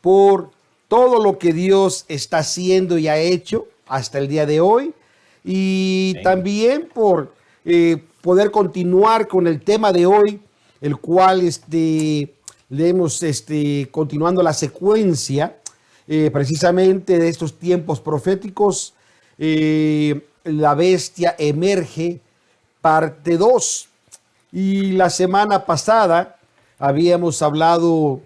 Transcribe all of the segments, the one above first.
por todo lo que Dios está haciendo y ha hecho hasta el día de hoy, y también por poder continuar con el tema de hoy, el cual leemos continuando la secuencia precisamente de estos tiempos proféticos. La bestia emerge, parte 2. Y la semana pasada habíamos hablado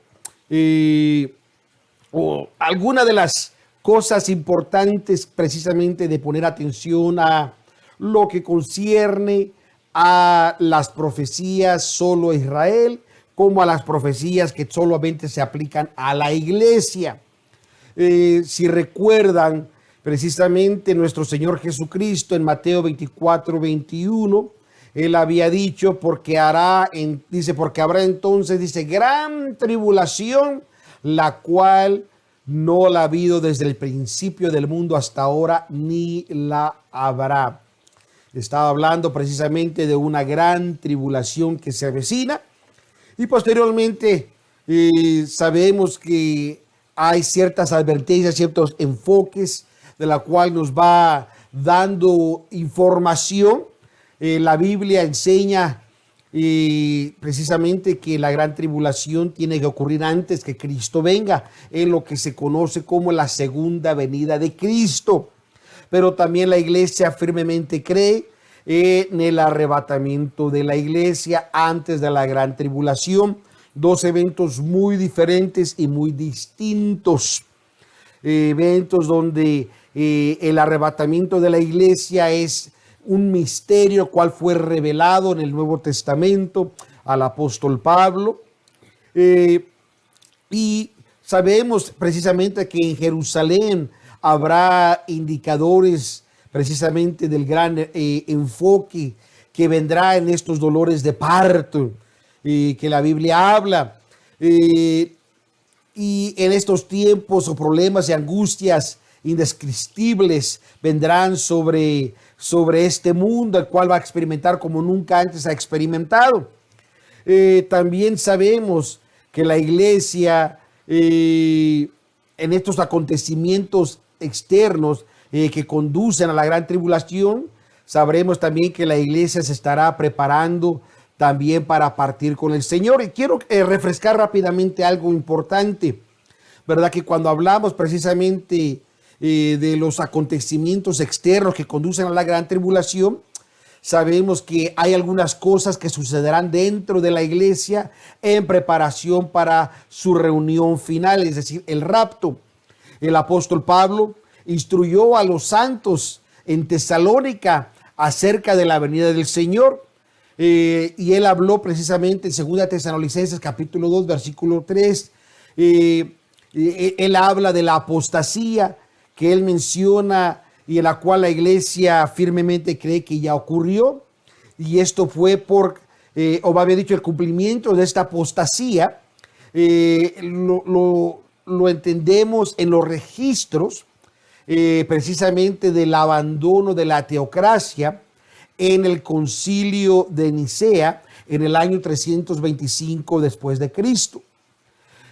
alguna de las cosas importantes precisamente de poner atención a lo que concierne a las profecías solo a Israel, como a las profecías que solamente se aplican a la iglesia. Si recuerdan, precisamente nuestro Señor Jesucristo en Mateo 24:21, Él había dicho, porque habrá entonces, gran tribulación, la cual no la ha habido desde el principio del mundo hasta ahora, ni la habrá. Estaba hablando precisamente de una gran tribulación que se avecina, y posteriormente sabemos que hay ciertas advertencias, ciertos enfoques de la cual nos va dando información. La Biblia enseña precisamente que la gran tribulación tiene que ocurrir antes que Cristo venga, en lo que se conoce como la segunda venida de Cristo. Pero también la iglesia firmemente cree en el arrebatamiento de la iglesia antes de la gran tribulación. Dos eventos muy diferentes y muy distintos. Eventos donde el arrebatamiento de la iglesia es un misterio cual fue revelado en el Nuevo Testamento al apóstol Pablo. Y sabemos precisamente que en Jerusalén habrá indicadores precisamente del gran enfoque que vendrá en estos dolores de parto que la Biblia habla. Y en estos tiempos o problemas y angustias indescriptibles vendrán sobre este mundo, el cual va a experimentar como nunca antes ha experimentado. También sabemos que la iglesia en estos acontecimientos externos que conducen a la gran tribulación, sabremos también que la iglesia se estará preparando también para partir con el Señor. Y quiero refrescar rápidamente algo importante, ¿verdad? Que cuando hablamos precisamente de los acontecimientos externos que conducen a la gran tribulación, sabemos que hay algunas cosas que sucederán dentro de la iglesia en preparación para su reunión final, es decir, el rapto. El apóstol Pablo instruyó a los santos en Tesalónica acerca de la venida del Señor. Y él habló precisamente en 2 Tesalonicenses capítulo 2 versículo 3. Él habla de la apostasía que él menciona y en la cual la iglesia firmemente cree que ya ocurrió. Y esto fue o había dicho, el cumplimiento de esta apostasía. Lo entendemos en los registros precisamente del abandono de la teocracia en el concilio de Nicea en el año 325 después de Cristo.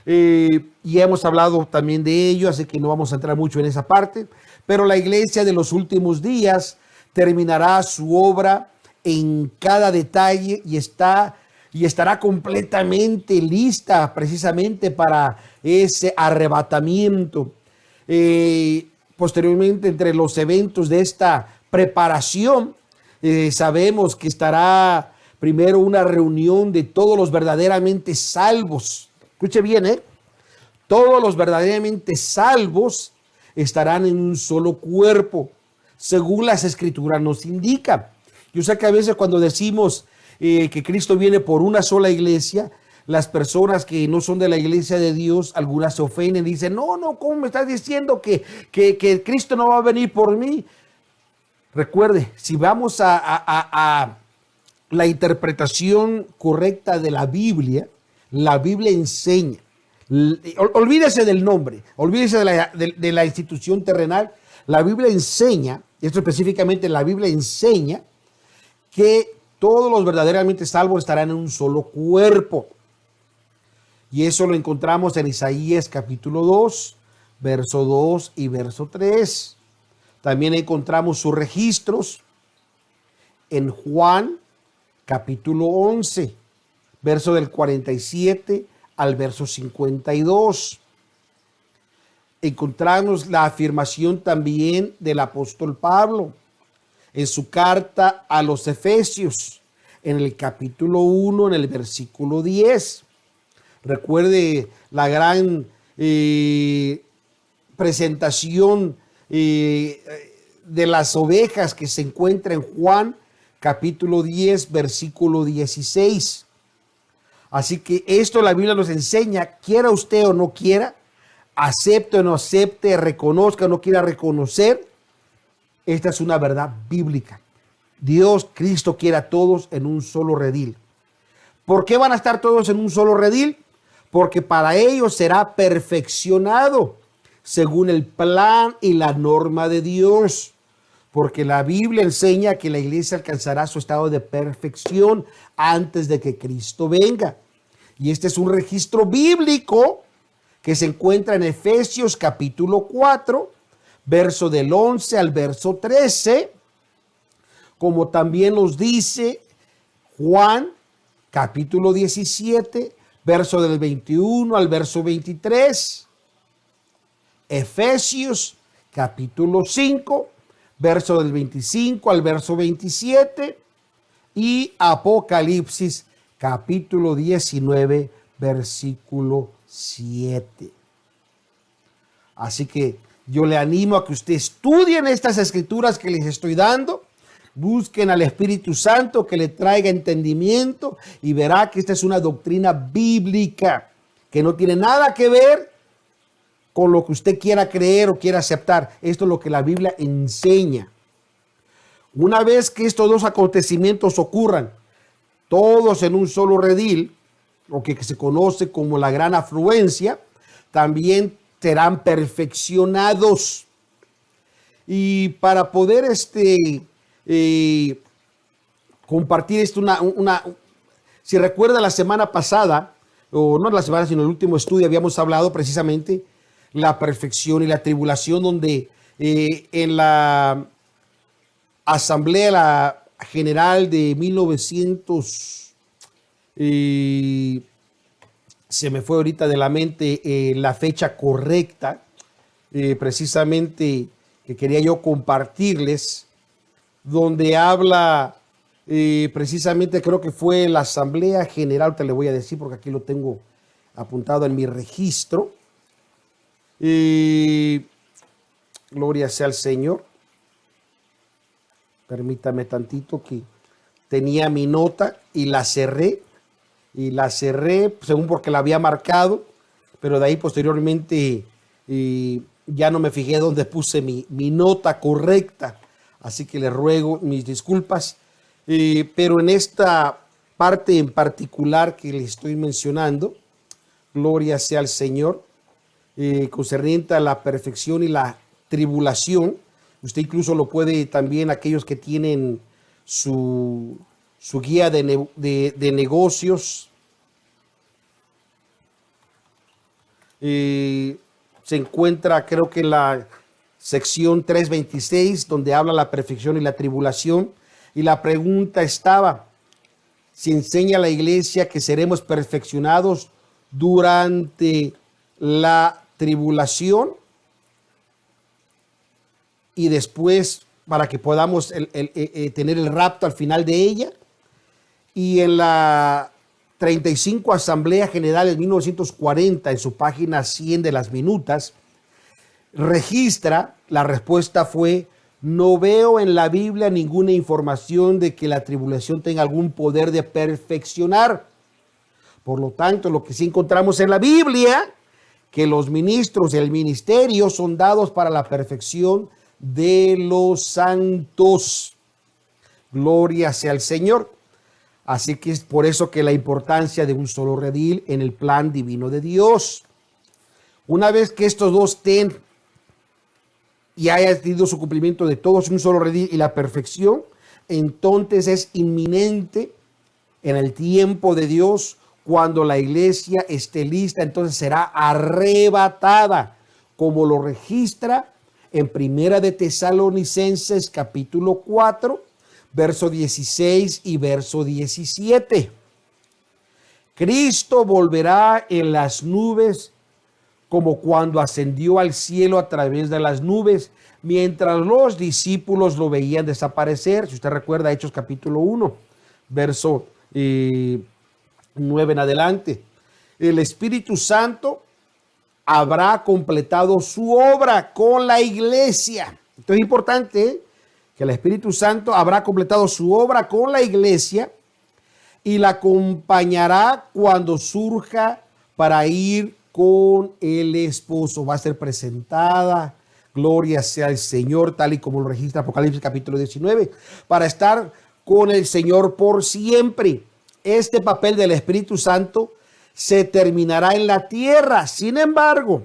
Y hemos hablado también de ello, así que no vamos a entrar mucho en esa parte, pero la iglesia de los últimos días terminará su obra en cada detalle y estará completamente lista precisamente para ese arrebatamiento. Posteriormente, entre los eventos de esta preparación, sabemos que estará primero una reunión de todos los verdaderamente salvos. Escuche bien, todos los verdaderamente salvos estarán en un solo cuerpo, según las escrituras nos indican. Yo sé que a veces cuando decimos que Cristo viene por una sola iglesia, las personas que no son de la iglesia de Dios, algunas se ofenden y dicen, no, ¿cómo me estás diciendo que Cristo no va a venir por mí? Recuerde, si vamos a la interpretación correcta de la Biblia enseña, olvídese del nombre, olvídese de la institución terrenal, la Biblia enseña, esto específicamente la Biblia enseña que todos los verdaderamente salvos estarán en un solo cuerpo. Y eso lo encontramos en Isaías capítulo 2, verso 2 y verso 3. También encontramos sus registros en Juan capítulo 11, verso del 47 al verso 52. Encontramos la afirmación también del apóstol Pablo en su carta a los Efesios, en el capítulo 1, en el versículo 10. Recuerde la gran presentación de las ovejas que se encuentra en Juan capítulo 10, versículo 16. Así que esto la Biblia nos enseña, quiera usted o no quiera, acepte o no acepte, reconozca o no quiera reconocer, esta es una verdad bíblica. Dios, Cristo quiere a todos en un solo redil. ¿Por qué van a estar todos en un solo redil? Porque para ellos será perfeccionado según el plan y la norma de Dios. Porque la Biblia enseña que la iglesia alcanzará su estado de perfección antes de que Cristo venga. Y este es un registro bíblico que se encuentra en Efesios capítulo 4, verso del 11 al verso 13, como también nos dice Juan capítulo 17, verso del 21 al verso 23, Efesios capítulo 5, verso del 25 al verso 27 y Apocalipsis capítulo 19, versículo 7. Así que yo le animo a que usted estudien estas escrituras que les estoy dando. Busquen al Espíritu Santo que le traiga entendimiento y verá que esta es una doctrina bíblica que no tiene nada que ver con lo que usted quiera creer o quiera aceptar. Esto es lo que la Biblia enseña. Una vez que estos dos acontecimientos ocurran, todos en un solo redil, lo que se conoce como la gran afluencia, también serán perfeccionados. Y para poder compartir esto, si recuerda la semana pasada, o no la semana, sino el último estudio, habíamos hablado precisamente la perfección y la tribulación, donde en la Asamblea General de 1900, se me fue ahorita de la mente la fecha correcta, precisamente que quería yo compartirles, donde habla precisamente, creo que fue la Asamblea General, te le voy a decir porque aquí lo tengo apuntado en mi registro. Gloria sea al Señor. Permítame tantito que tenía mi nota y la cerré según porque la había marcado, pero de ahí posteriormente ya no me fijé dónde puse mi nota correcta, así que le ruego mis disculpas, pero en esta parte en particular que le estoy mencionando, gloria sea al Señor, concerniente a la perfección y la tribulación. Usted incluso lo puede también, aquellos que tienen su guía de negocios, se encuentra, creo que en la sección 326, donde habla la perfección y la tribulación. Y la pregunta estaba, si enseña la iglesia que seremos perfeccionados durante la tribulación y después para que podamos tener el rapto al final de ella. Y en la 35 Asamblea General de 1940, en su página 100 de las minutas, registra, la respuesta fue: no veo en la Biblia ninguna información de que la tribulación tenga algún poder de perfeccionar. Por lo tanto, lo que sí encontramos en la Biblia, que los ministros del ministerio son dados para la perfección de los santos. Gloria sea al Señor. Así que es por eso que la importancia de un solo redil en el plan divino de Dios. Una vez que estos dos estén y haya tenido su cumplimiento de todos un solo redil y la perfección, entonces es inminente en el tiempo de Dios cuando la iglesia esté lista, entonces será arrebatada, como lo registra en Primera de Tesalonicenses capítulo 4, verso 16 y verso 17. Cristo volverá en las nubes como cuando ascendió al cielo a través de las nubes, mientras los discípulos lo veían desaparecer. Si usted recuerda Hechos capítulo 1, verso 9 en adelante. El Espíritu Santo habrá completado su obra con la iglesia. Esto es importante, que el Espíritu Santo habrá completado su obra con la iglesia y la acompañará cuando surja para ir con el esposo. Va a ser presentada, gloria sea el Señor, tal y como lo registra Apocalipsis capítulo 19, para estar con el Señor por siempre. Este papel del Espíritu Santo se terminará en la tierra. Sin embargo,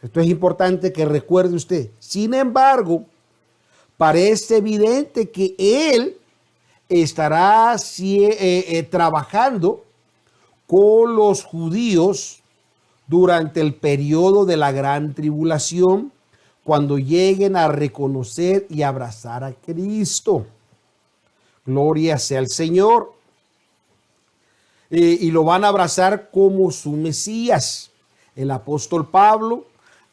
esto es importante que recuerde usted, sin embargo, parece evidente que Él estará trabajando con los judíos durante el periodo de la gran tribulación, cuando lleguen a reconocer y abrazar a Cristo. Gloria sea al Señor. Y lo van a abrazar como su Mesías. El apóstol Pablo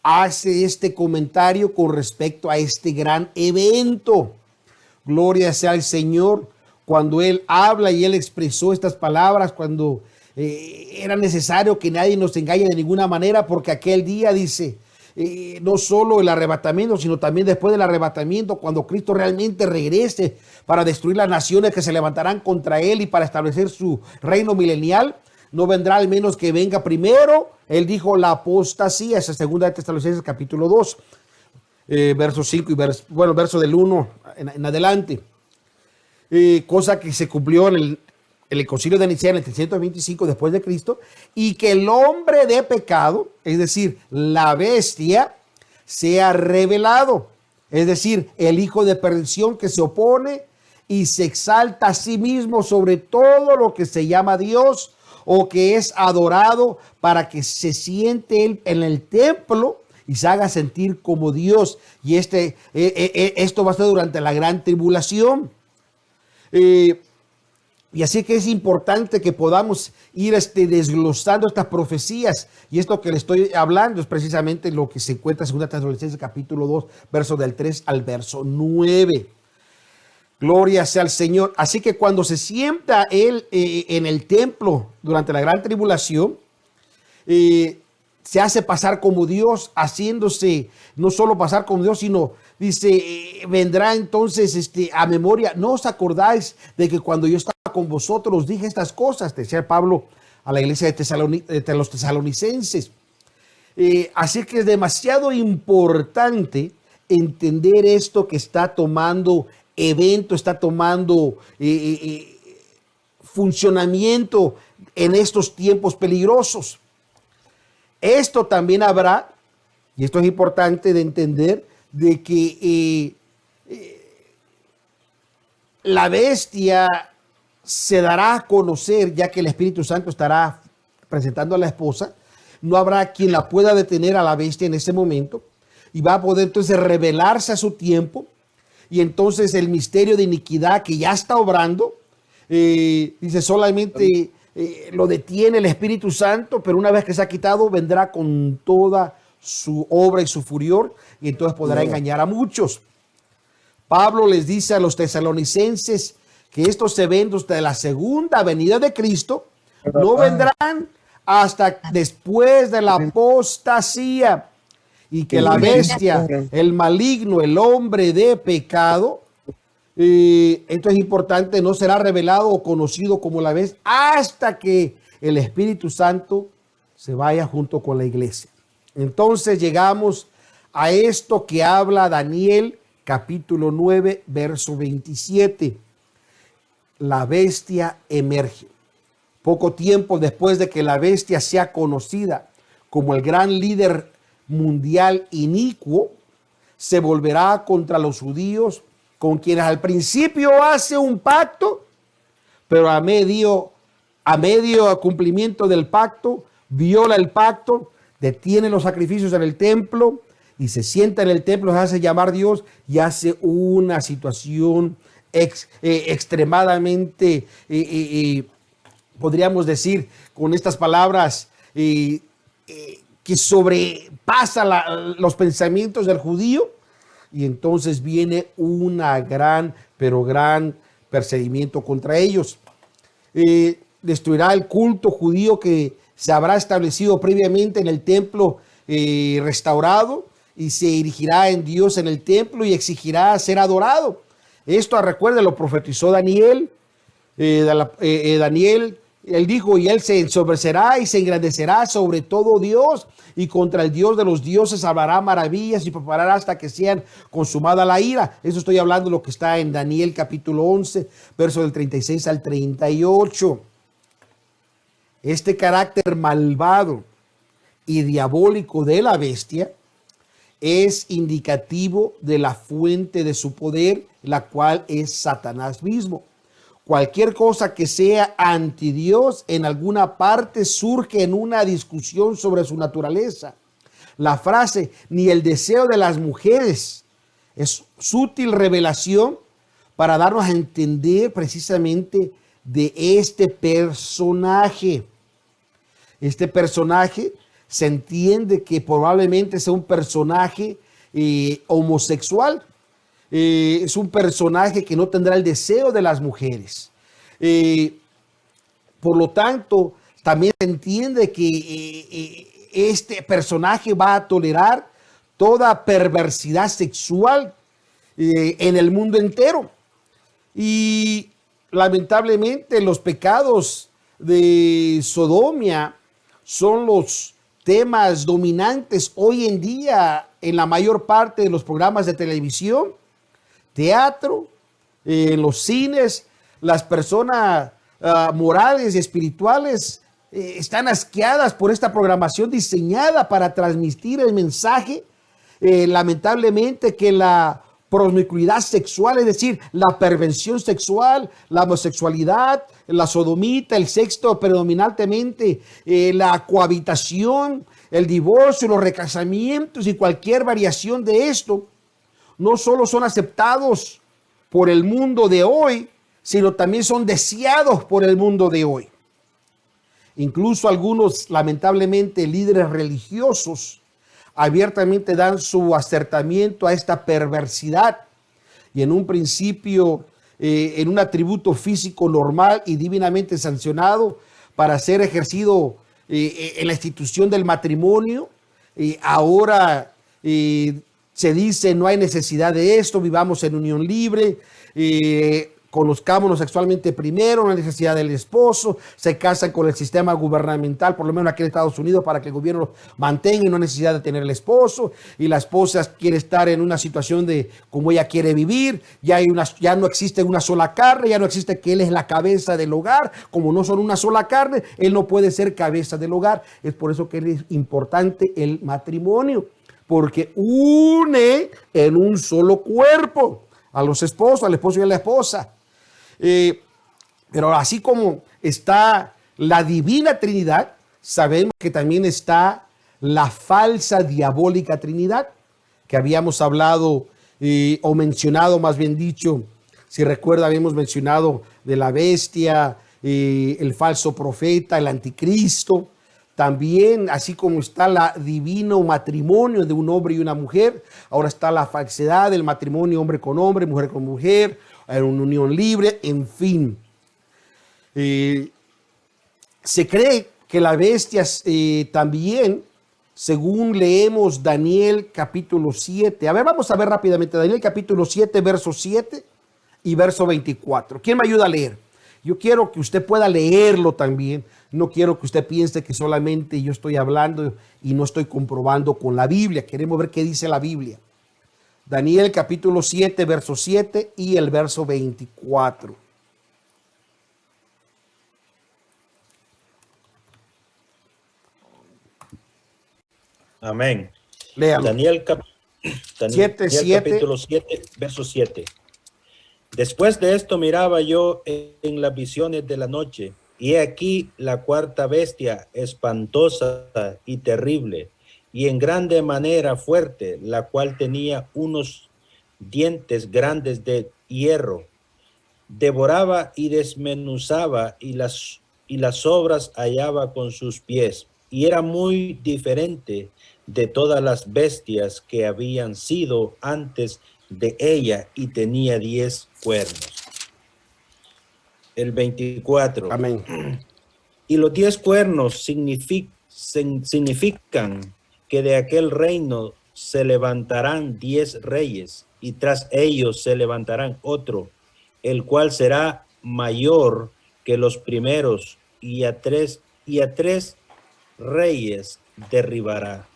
hace este comentario con respecto a este gran evento. Gloria sea al Señor. Cuando él habla y él expresó estas palabras, cuando era necesario que nadie nos engañe de ninguna manera, porque aquel día dice, no solo el arrebatamiento, sino también después del arrebatamiento, cuando Cristo realmente regrese para destruir las naciones que se levantarán contra él y para establecer su reino milenial, no vendrá al menos que venga primero. Él dijo la apostasía, esa segunda de Tesalonicenses capítulo 2, verso 5 y verso del 1 en adelante. Cosa que se cumplió en el concilio de Nicea en el 325 después de Cristo, y que el hombre de pecado, es decir, la bestia, sea revelado, es decir, el hijo de perdición que se opone y se exalta a sí mismo sobre todo lo que se llama Dios o que es adorado, para que se siente él en el templo y se haga sentir como Dios. Y esto va a ser durante la gran tribulación. Y así que es importante que podamos ir desglosando estas profecías. Y esto que le estoy hablando es precisamente lo que se encuentra en 2 Tesalonicenses capítulo 2, verso del 3 al verso 9. Gloria sea al Señor. Así que cuando se sienta él en el templo durante la gran tribulación, se hace pasar como Dios, haciéndose no solo pasar como Dios, sino dice, vendrá entonces a memoria. ¿No os acordáis de que cuando yo estaba con vosotros dije estas cosas? Decía Pablo a la iglesia de los tesalonicenses. Así que es demasiado importante entender esto que está tomando evento, está tomando funcionamiento en estos tiempos peligrosos. Esto también habrá, y esto es importante de entender, de que la bestia se dará a conocer, ya que el Espíritu Santo estará presentando a la esposa. No habrá quien la pueda detener a la bestia en ese momento, y va a poder entonces revelarse a su tiempo. Y entonces el misterio de iniquidad que ya está obrando, dice, solamente lo detiene el Espíritu Santo, pero una vez que se ha quitado, vendrá con toda su obra y su furor, y entonces podrá engañar a muchos. Pablo les dice a los tesalonicenses que estos eventos de la segunda venida de Cristo no vendrán hasta después de la apostasía, y que la bestia, el maligno, el hombre de pecado, esto es importante, no será revelado o conocido como la bestia hasta que el Espíritu Santo se vaya junto con la iglesia. Entonces llegamos a esto que habla Daniel capítulo 9 verso 27. La bestia emerge. Poco tiempo después de que la bestia sea conocida como el gran líder mundial inicuo, se volverá contra los judíos, con quienes al principio hace un pacto, pero a medio a medio cumplimiento del pacto, viola el pacto, detiene los sacrificios en el templo y se sienta en el templo, se hace llamar Dios y hace una situación extremadamente, podríamos decir con estas palabras, que sobrepasa los pensamientos del judío, y entonces viene una gran, pero gran perseguimiento contra ellos. Destruirá el culto judío que se habrá establecido previamente en el templo restaurado, y se erigirá en Dios en el templo y exigirá ser adorado. Esto, recuerden, lo profetizó Daniel. Daniel, él dijo, y él se ensoberbecerá y se engrandecerá sobre todo Dios, y contra el Dios de los dioses hablará maravillas y preparará hasta que sean consumada la ira. Eso estoy hablando de lo que está en Daniel capítulo 11, verso del 36 al 38. Este carácter malvado y diabólico de la bestia es indicativo de la fuente de su poder, la cual es Satanás mismo. Cualquier cosa que sea anti Dios en alguna parte surge en una discusión sobre su naturaleza. La frase "ni el deseo de las mujeres" es sutil revelación para darnos a entender precisamente de este personaje. Este personaje se entiende que probablemente sea un personaje homosexual. Es un personaje que no tendrá el deseo de las mujeres. Por lo tanto, también se entiende que este personaje va a tolerar toda perversidad sexual en el mundo entero. Y lamentablemente los pecados de sodomía son los temas dominantes hoy en día en la mayor parte de los programas de televisión, teatro, en los cines. Las personas morales y espirituales están asqueadas por esta programación diseñada para transmitir el mensaje, lamentablemente, que la promiscuidad sexual, es decir, la perversión sexual, la homosexualidad, la sodomita, el sexo predominantemente, la cohabitación, el divorcio, los recasamientos y cualquier variación de esto, no solo son aceptados por el mundo de hoy, sino también son deseados por el mundo de hoy. Incluso algunos, lamentablemente, líderes religiosos abiertamente dan su acertamiento a esta perversidad, y en un principio en un atributo físico normal y divinamente sancionado para ser ejercido en la institución del matrimonio. Ahora se dice no hay necesidad de esto, vivamos en unión libre, conozcámonos sexualmente primero, no hay necesidad del esposo, se casan con el sistema gubernamental, por lo menos aquí en Estados Unidos, para que el gobierno mantenga y no hay necesidad de tener el esposo, y la esposa quiere estar en una situación de como ella quiere vivir, ya no existe una sola carne, ya no existe que él es la cabeza del hogar, como no son una sola carne, él no puede ser cabeza del hogar. Es por eso que es importante el matrimonio, porque une en un solo cuerpo a los esposos, al esposo y a la esposa. Pero así como está la divina Trinidad, sabemos que también está la falsa diabólica Trinidad, que habíamos hablado o mencionado, más bien dicho, si recuerda, habíamos mencionado de la bestia, el falso profeta, el anticristo. También, así como está el divino matrimonio de un hombre y una mujer, ahora está la falsedad del matrimonio hombre con hombre, mujer con mujer, en una unión libre, en fin. Se cree que la bestia también, según leemos Daniel capítulo 7. A ver, vamos a ver rápidamente Daniel capítulo 7, verso 7 y verso 24. ¿Quién me ayuda a leer? Yo quiero que usted pueda leerlo también. No quiero que usted piense que solamente yo estoy hablando y no estoy comprobando con la Biblia. Queremos ver qué dice la Biblia. Daniel capítulo 7, verso 7 y el verso 24. Amén. Léalo. Daniel capítulo 7, verso 7. Después de esto miraba yo en las visiones de la noche, Y he aquí la cuarta bestia, espantosa y terrible, y en grande manera fuerte, la cual tenía unos dientes grandes de hierro. Devoraba y desmenuzaba, y las obras hallaba con sus pies. Y era muy diferente de todas las bestias que habían sido antes de ella, y tenía 10 cuernos. El 24. Amén. Y los 10 cuernos significan que de aquel reino se levantarán 10 reyes, y tras ellos se levantarán otro, el cual será mayor que los primeros, y a tres reyes derribará.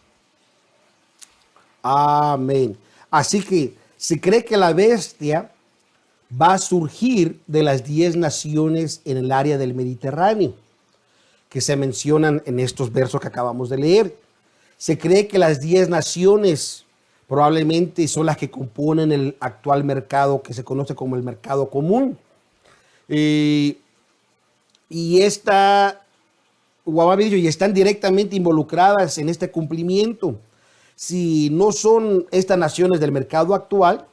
Amén. Así que se cree que la bestia va a surgir de las 10 naciones en el área del Mediterráneo, que se mencionan en estos versos que acabamos de leer. Se cree que las 10 naciones probablemente son las que componen el actual mercado que se conoce como el mercado común. Eh, y esta, y están directamente involucradas en este cumplimiento. Si no son estas naciones del mercado actual,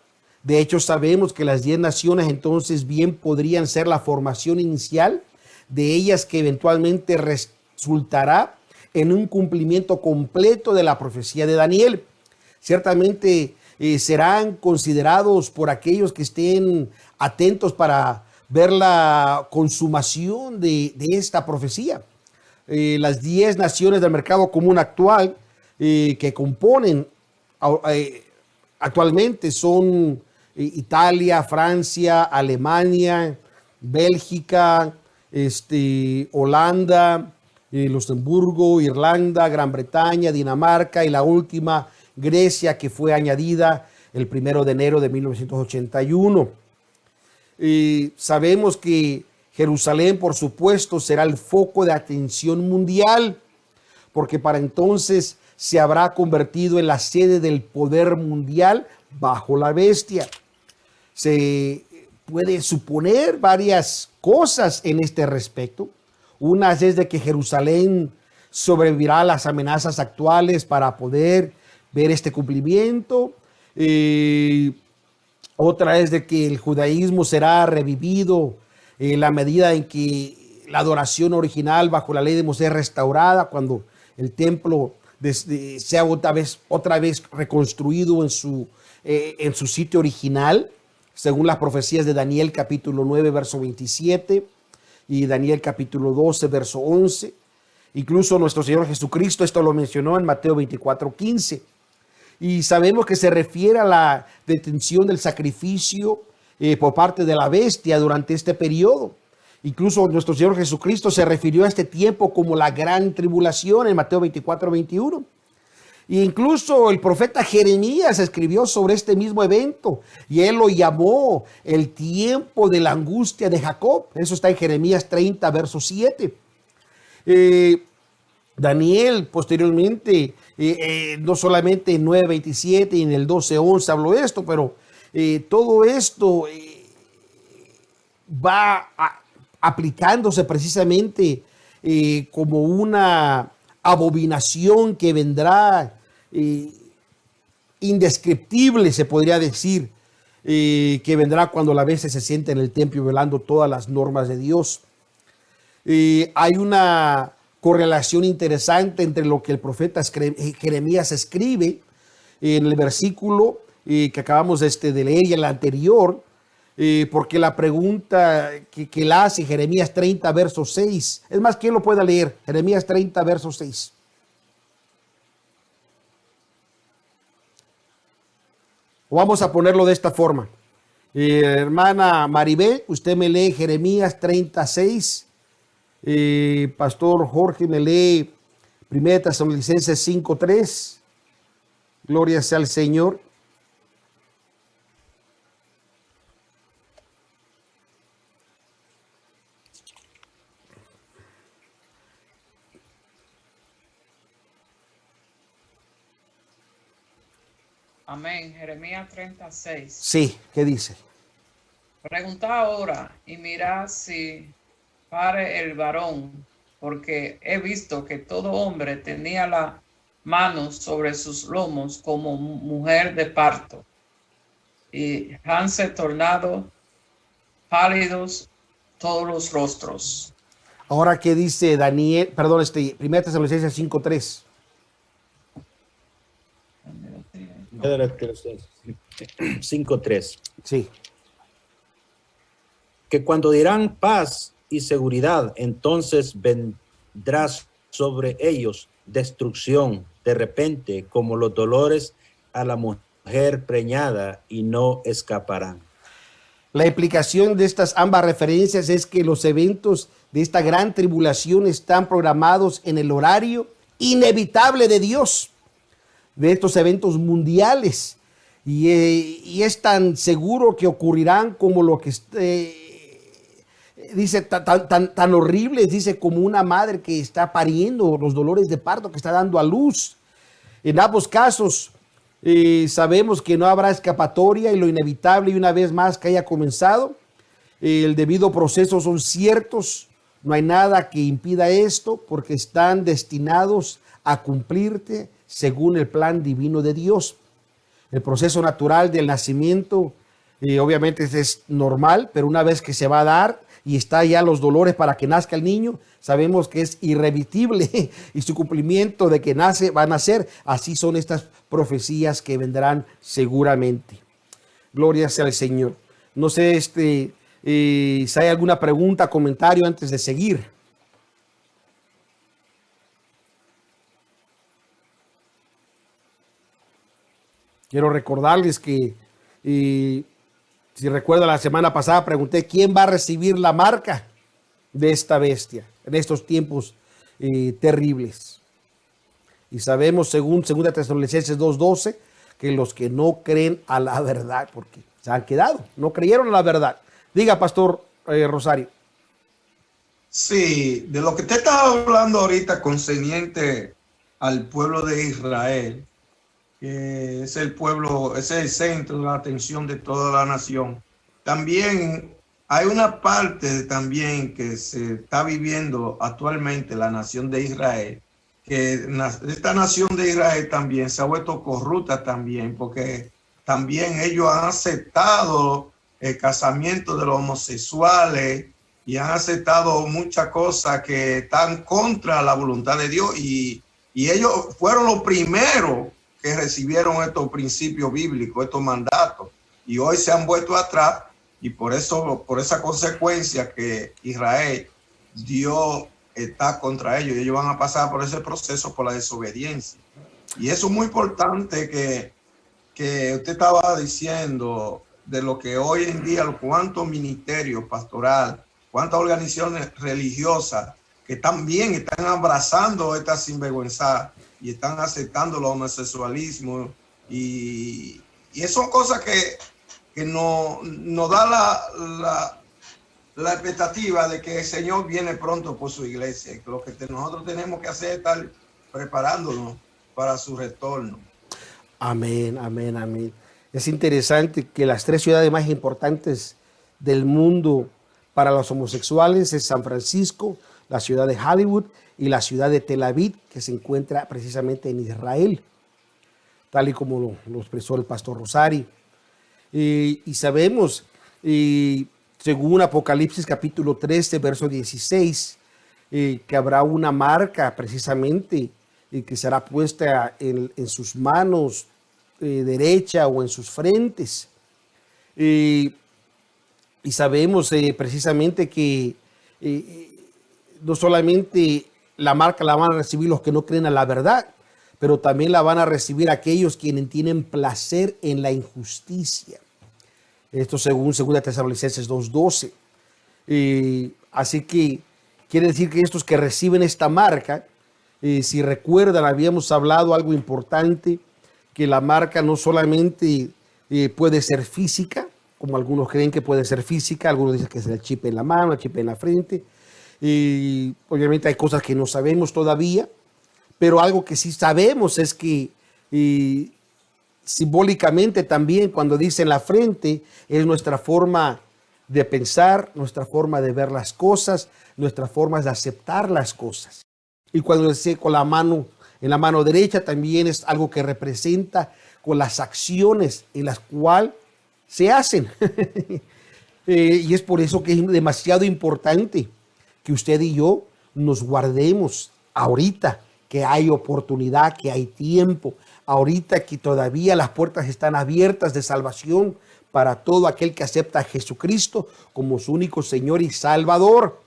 de hecho sabemos que las 10 naciones entonces bien podrían ser la formación inicial de ellas, que eventualmente resultará en un cumplimiento completo de la profecía de Daniel. Ciertamente serán considerados por aquellos que estén atentos para ver la consumación de esta profecía. Las 10 naciones del mercado común actual que componen actualmente son Italia, Francia, Alemania, Bélgica, Holanda, Luxemburgo, Irlanda, Gran Bretaña, Dinamarca y la última, Grecia, que fue añadida el 1 de enero de 1981. Sabemos que Jerusalén, por supuesto, será el foco de atención mundial, porque para entonces se habrá convertido en la sede del poder mundial bajo la bestia. Se puede suponer varias cosas en este respecto. Una es de que Jerusalén sobrevivirá a las amenazas actuales para poder ver este cumplimiento. Otra es de que el judaísmo será revivido en la medida en que la adoración original bajo la ley de Moisés es restaurada, cuando el templo sea otra vez reconstruido en su sitio original, según las profecías de Daniel capítulo 9, verso 27 y Daniel capítulo 12, verso 11. Incluso nuestro Señor Jesucristo esto lo mencionó en Mateo 24, 15. Y sabemos que se refiere a la detención del sacrificio por parte de la bestia durante este periodo. Incluso nuestro Señor Jesucristo se refirió a este tiempo como la gran tribulación en Mateo 24, 21. E incluso el profeta Jeremías escribió sobre este mismo evento y él lo llamó el tiempo de la angustia de Jacob. Eso está en Jeremías 30, verso 7. Daniel posteriormente, no solamente en 9:27 y en el 12:11 habló esto, pero todo esto va aplicándose precisamente como una abominación que vendrá indescriptible, se podría decir, que vendrá cuando la bestia se siente en el templo violando todas las normas de Dios. Hay una correlación interesante entre lo que el profeta Jeremías escribe en el versículo que acabamos de leer y el anterior, porque la pregunta que él hace, Jeremías 30, verso 6, es más, ¿quién lo pueda leer? Jeremías 30, verso 6. O vamos a ponerlo de esta forma. Hermana Maribel, usted me lee Jeremías 36. Pastor Jorge me lee 1 Tesalonicenses 5:3. Gloria sea al Señor. Amén. Jeremías 36. Sí, ¿qué dice? Pregunta ahora y mirad si pare el varón, porque he visto que todo hombre tenía la mano sobre sus lomos como mujer de parto, y hanse tornado pálidos todos los rostros. Ahora, ¿qué dice Daniel? Perdón, 1 Tesalonicenses 5:3. 5:3. Sí. Que cuando dirán paz y seguridad, entonces vendrá sobre ellos destrucción de repente, como los dolores a la mujer preñada, y no escaparán. La implicación de estas ambas referencias es que los eventos de esta gran tribulación están programados en el horario inevitable de Dios, de estos eventos mundiales. Y es tan seguro que ocurrirán como lo que dice tan horribles, dice como una madre que está pariendo, los dolores de parto que está dando a luz. En ambos casos sabemos que no habrá escapatoria y lo inevitable, y una vez más que haya comenzado, el debido proceso son ciertos, no hay nada que impida esto porque están destinados a cumplirte según el plan divino de Dios. El proceso natural del nacimiento obviamente es normal, pero una vez que se va a dar y está ya los dolores para que nazca el niño, sabemos que es irreversible y su cumplimiento de que nace, va a nacer. Así son estas profecías que vendrán seguramente. Gloria sea al Señor. No sé si hay alguna pregunta, comentario antes de seguir. Quiero recordarles que, si recuerda, la semana pasada pregunté quién va a recibir la marca de esta bestia en estos tiempos terribles. Y sabemos, según 2 Tesalonicenses 2:12, que los que no creen a la verdad, porque se han quedado, no creyeron a la verdad. Diga, Pastor Rosario. Sí, de lo que usted estaba hablando ahorita concerniente al pueblo de Israel, que es el pueblo, es el centro de la atención de toda la nación. También hay una parte también que se está viviendo actualmente la nación de Israel, que esta nación de Israel también se ha vuelto corrupta también, porque también ellos han aceptado el casamiento de los homosexuales y han aceptado muchas cosas que están contra la voluntad de Dios, y ellos fueron los primeros que recibieron estos principios bíblicos, estos mandatos, y hoy se han vuelto atrás, y por eso, por esa consecuencia que Israel, Dios está contra ellos, y ellos van a pasar por ese proceso por la desobediencia. Y eso es muy importante que usted estaba diciendo de lo que hoy en día, cuántos ministerios pastoral, cuántas organizaciones religiosas que también están abrazando esta sinvergüenza y están aceptando el homosexualismo, y son cosas que nos da la expectativa de que el Señor viene pronto por su iglesia. Lo que nosotros tenemos que hacer es estar preparándonos para su retorno. Amén, amén, amén. Es interesante que las 3 ciudades más importantes del mundo para los homosexuales es San Francisco, la ciudad de Hollywood y la ciudad de Tel Aviv, que se encuentra precisamente en Israel, tal y como lo expresó el pastor Rosario. Y sabemos, según Apocalipsis capítulo 13, verso 16, que habrá una marca precisamente que será puesta en sus manos derecha o en sus frentes. Y sabemos precisamente que no solamente la marca la van a recibir los que no creen a la verdad, pero también la van a recibir aquellos quienes tienen placer en la injusticia. Esto según 2 Tesalonicenses 2:12. Así que quiere decir que estos que reciben esta marca, si recuerdan, habíamos hablado algo importante, que la marca no solamente puede ser física, como algunos creen que puede ser física, algunos dicen que es el chip en la mano, el chip en la frente, y obviamente hay cosas que no sabemos todavía, pero algo que sí sabemos es que simbólicamente también, cuando dice en la frente, es nuestra forma de pensar, nuestra forma de ver las cosas, nuestra forma de aceptar las cosas. Y cuando dice con la mano, en la mano derecha también es algo que representa con las acciones en las cuales se hacen. Y es por eso que es demasiado importante que usted y yo nos guardemos ahorita, que hay oportunidad, que hay tiempo, ahorita que todavía las puertas están abiertas de salvación para todo aquel que acepta a Jesucristo como su único Señor y Salvador.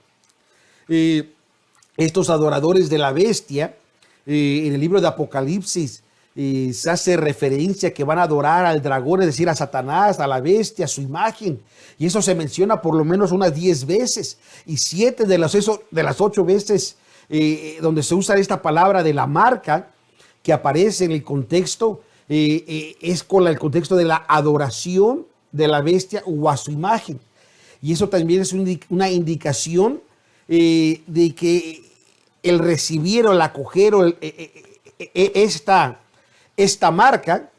Estos adoradores de la bestia, en el libro de Apocalipsis, se hace referencia que van a adorar al dragón, es decir, a Satanás, a la bestia, a su imagen. Y eso se menciona por lo menos unas 10 veces. Y 7 de las 8 veces donde se usa esta palabra de la marca, que aparece en el contexto, es con el contexto de la adoración de la bestia o a su imagen. Y eso también es una indicación de que el recibir o el acoger esta marca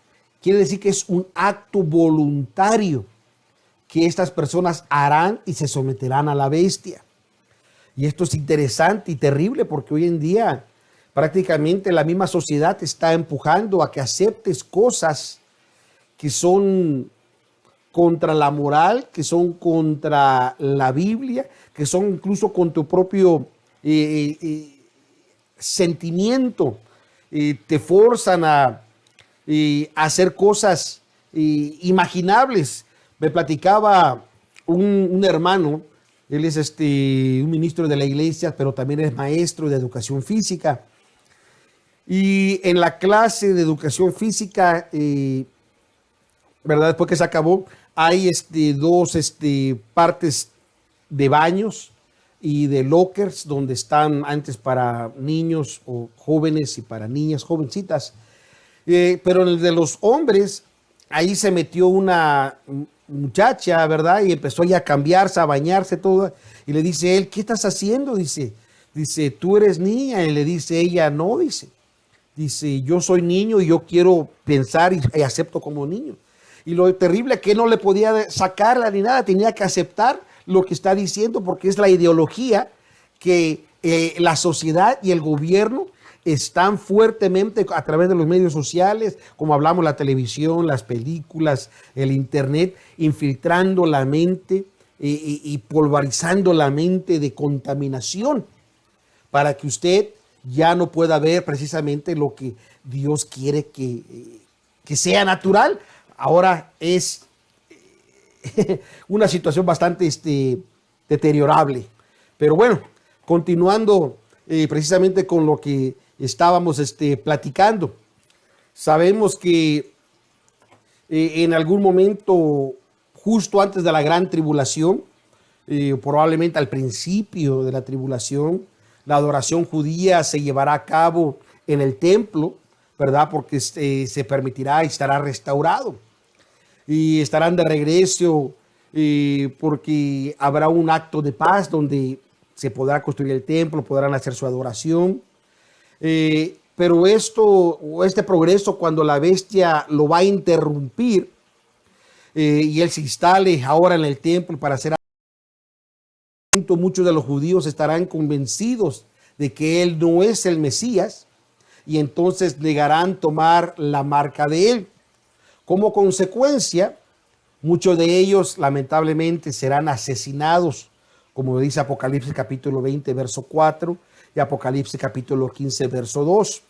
quiere decir que es un acto voluntario que estas personas harán y se someterán a la bestia. Y esto es interesante y terrible porque hoy en día prácticamente la misma sociedad te está empujando a que aceptes cosas que son contra la moral, que son contra la Biblia, que son incluso con tu propio sentimiento. Te forzan a hacer cosas imaginables. Me platicaba un hermano, él es un ministro de la iglesia, pero también es maestro de educación física. Y en la clase de educación física, ¿verdad? Después que se acabó, hay dos partes de baños y de lockers donde están antes para niños o jóvenes y para niñas jovencitas. Pero en el de los hombres, ahí se metió una muchacha, ¿verdad? Y empezó ya a cambiarse, a bañarse toda. Y le dice él, ¿qué estás haciendo? Dice, ¿tú eres niña? Y le dice ella, no, dice, yo soy niño y yo quiero pensar y acepto como niño. Y lo terrible es que no le podía sacarla ni nada, tenía que aceptar lo que está diciendo porque es la ideología que la sociedad y el gobierno están fuertemente a través de los medios sociales, como hablamos, la televisión, las películas, el internet, infiltrando la mente y pulverizando la mente de contaminación para que usted ya no pueda ver precisamente lo que Dios quiere que sea natural. Ahora es una situación bastante deteriorable. Pero bueno, continuando precisamente con lo que estábamos platicando. Sabemos que en algún momento, justo antes de la gran tribulación, probablemente al principio de la tribulación, la adoración judía se llevará a cabo en el templo, ¿verdad? Porque se permitirá y estará restaurado. Y estarán de regreso porque habrá un acto de paz donde se podrá construir el templo, podrán hacer su adoración. Pero este progreso, cuando la bestia lo va a interrumpir y él se instale ahora en el templo para hacer adoración, muchos de los judíos estarán convencidos de que él no es el Mesías y entonces negarán tomar la marca de él. Como consecuencia, muchos de ellos lamentablemente serán asesinados, como dice Apocalipsis capítulo 20, verso 4 y Apocalipsis capítulo 15, verso 2.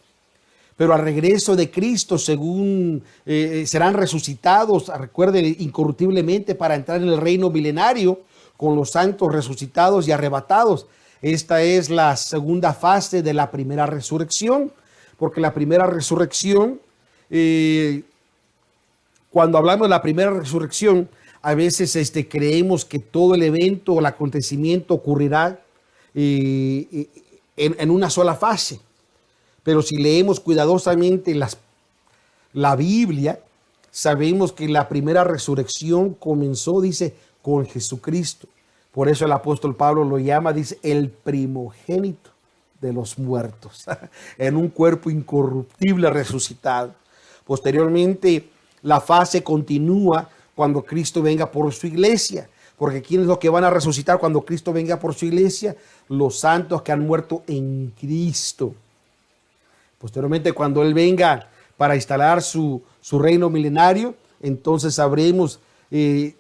Pero al regreso de Cristo, según serán resucitados, recuerden, incorruptiblemente para entrar en el reino milenario con los santos resucitados y arrebatados. Esta es la segunda fase de la primera resurrección, porque la primera resurrección, cuando hablamos de la primera resurrección, a veces creemos que todo el evento o el acontecimiento ocurrirá en una sola fase. Pero si leemos cuidadosamente la Biblia, sabemos que la primera resurrección comenzó, dice, con Jesucristo. Por eso el apóstol Pablo lo llama, dice, el primogénito de los muertos, en un cuerpo incorruptible resucitado. Posteriormente, la fase continúa cuando Cristo venga por su iglesia. porque ¿quiénes los que van a resucitar cuando Cristo venga por su iglesia? Los santos que han muerto en Cristo. Posteriormente, cuando Él venga para instalar su reino milenario, entonces sabremos que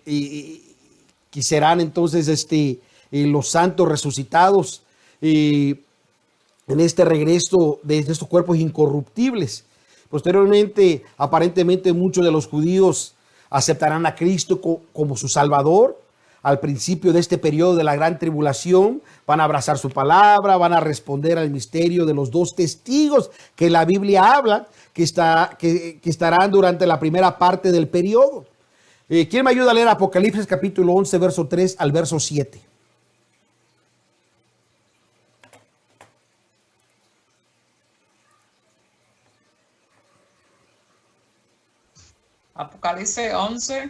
serán entonces los santos resucitados en este regreso de estos cuerpos incorruptibles. Posteriormente, aparentemente muchos de los judíos aceptarán a Cristo como su Salvador. Al principio de este periodo de la gran tribulación, van a abrazar su palabra, van a responder al misterio de los dos testigos que la Biblia habla, que estarán durante la primera parte del periodo. ¿Quién me ayuda a leer Apocalipsis capítulo 11, verso 3 al verso 7? Apocalipsis 11.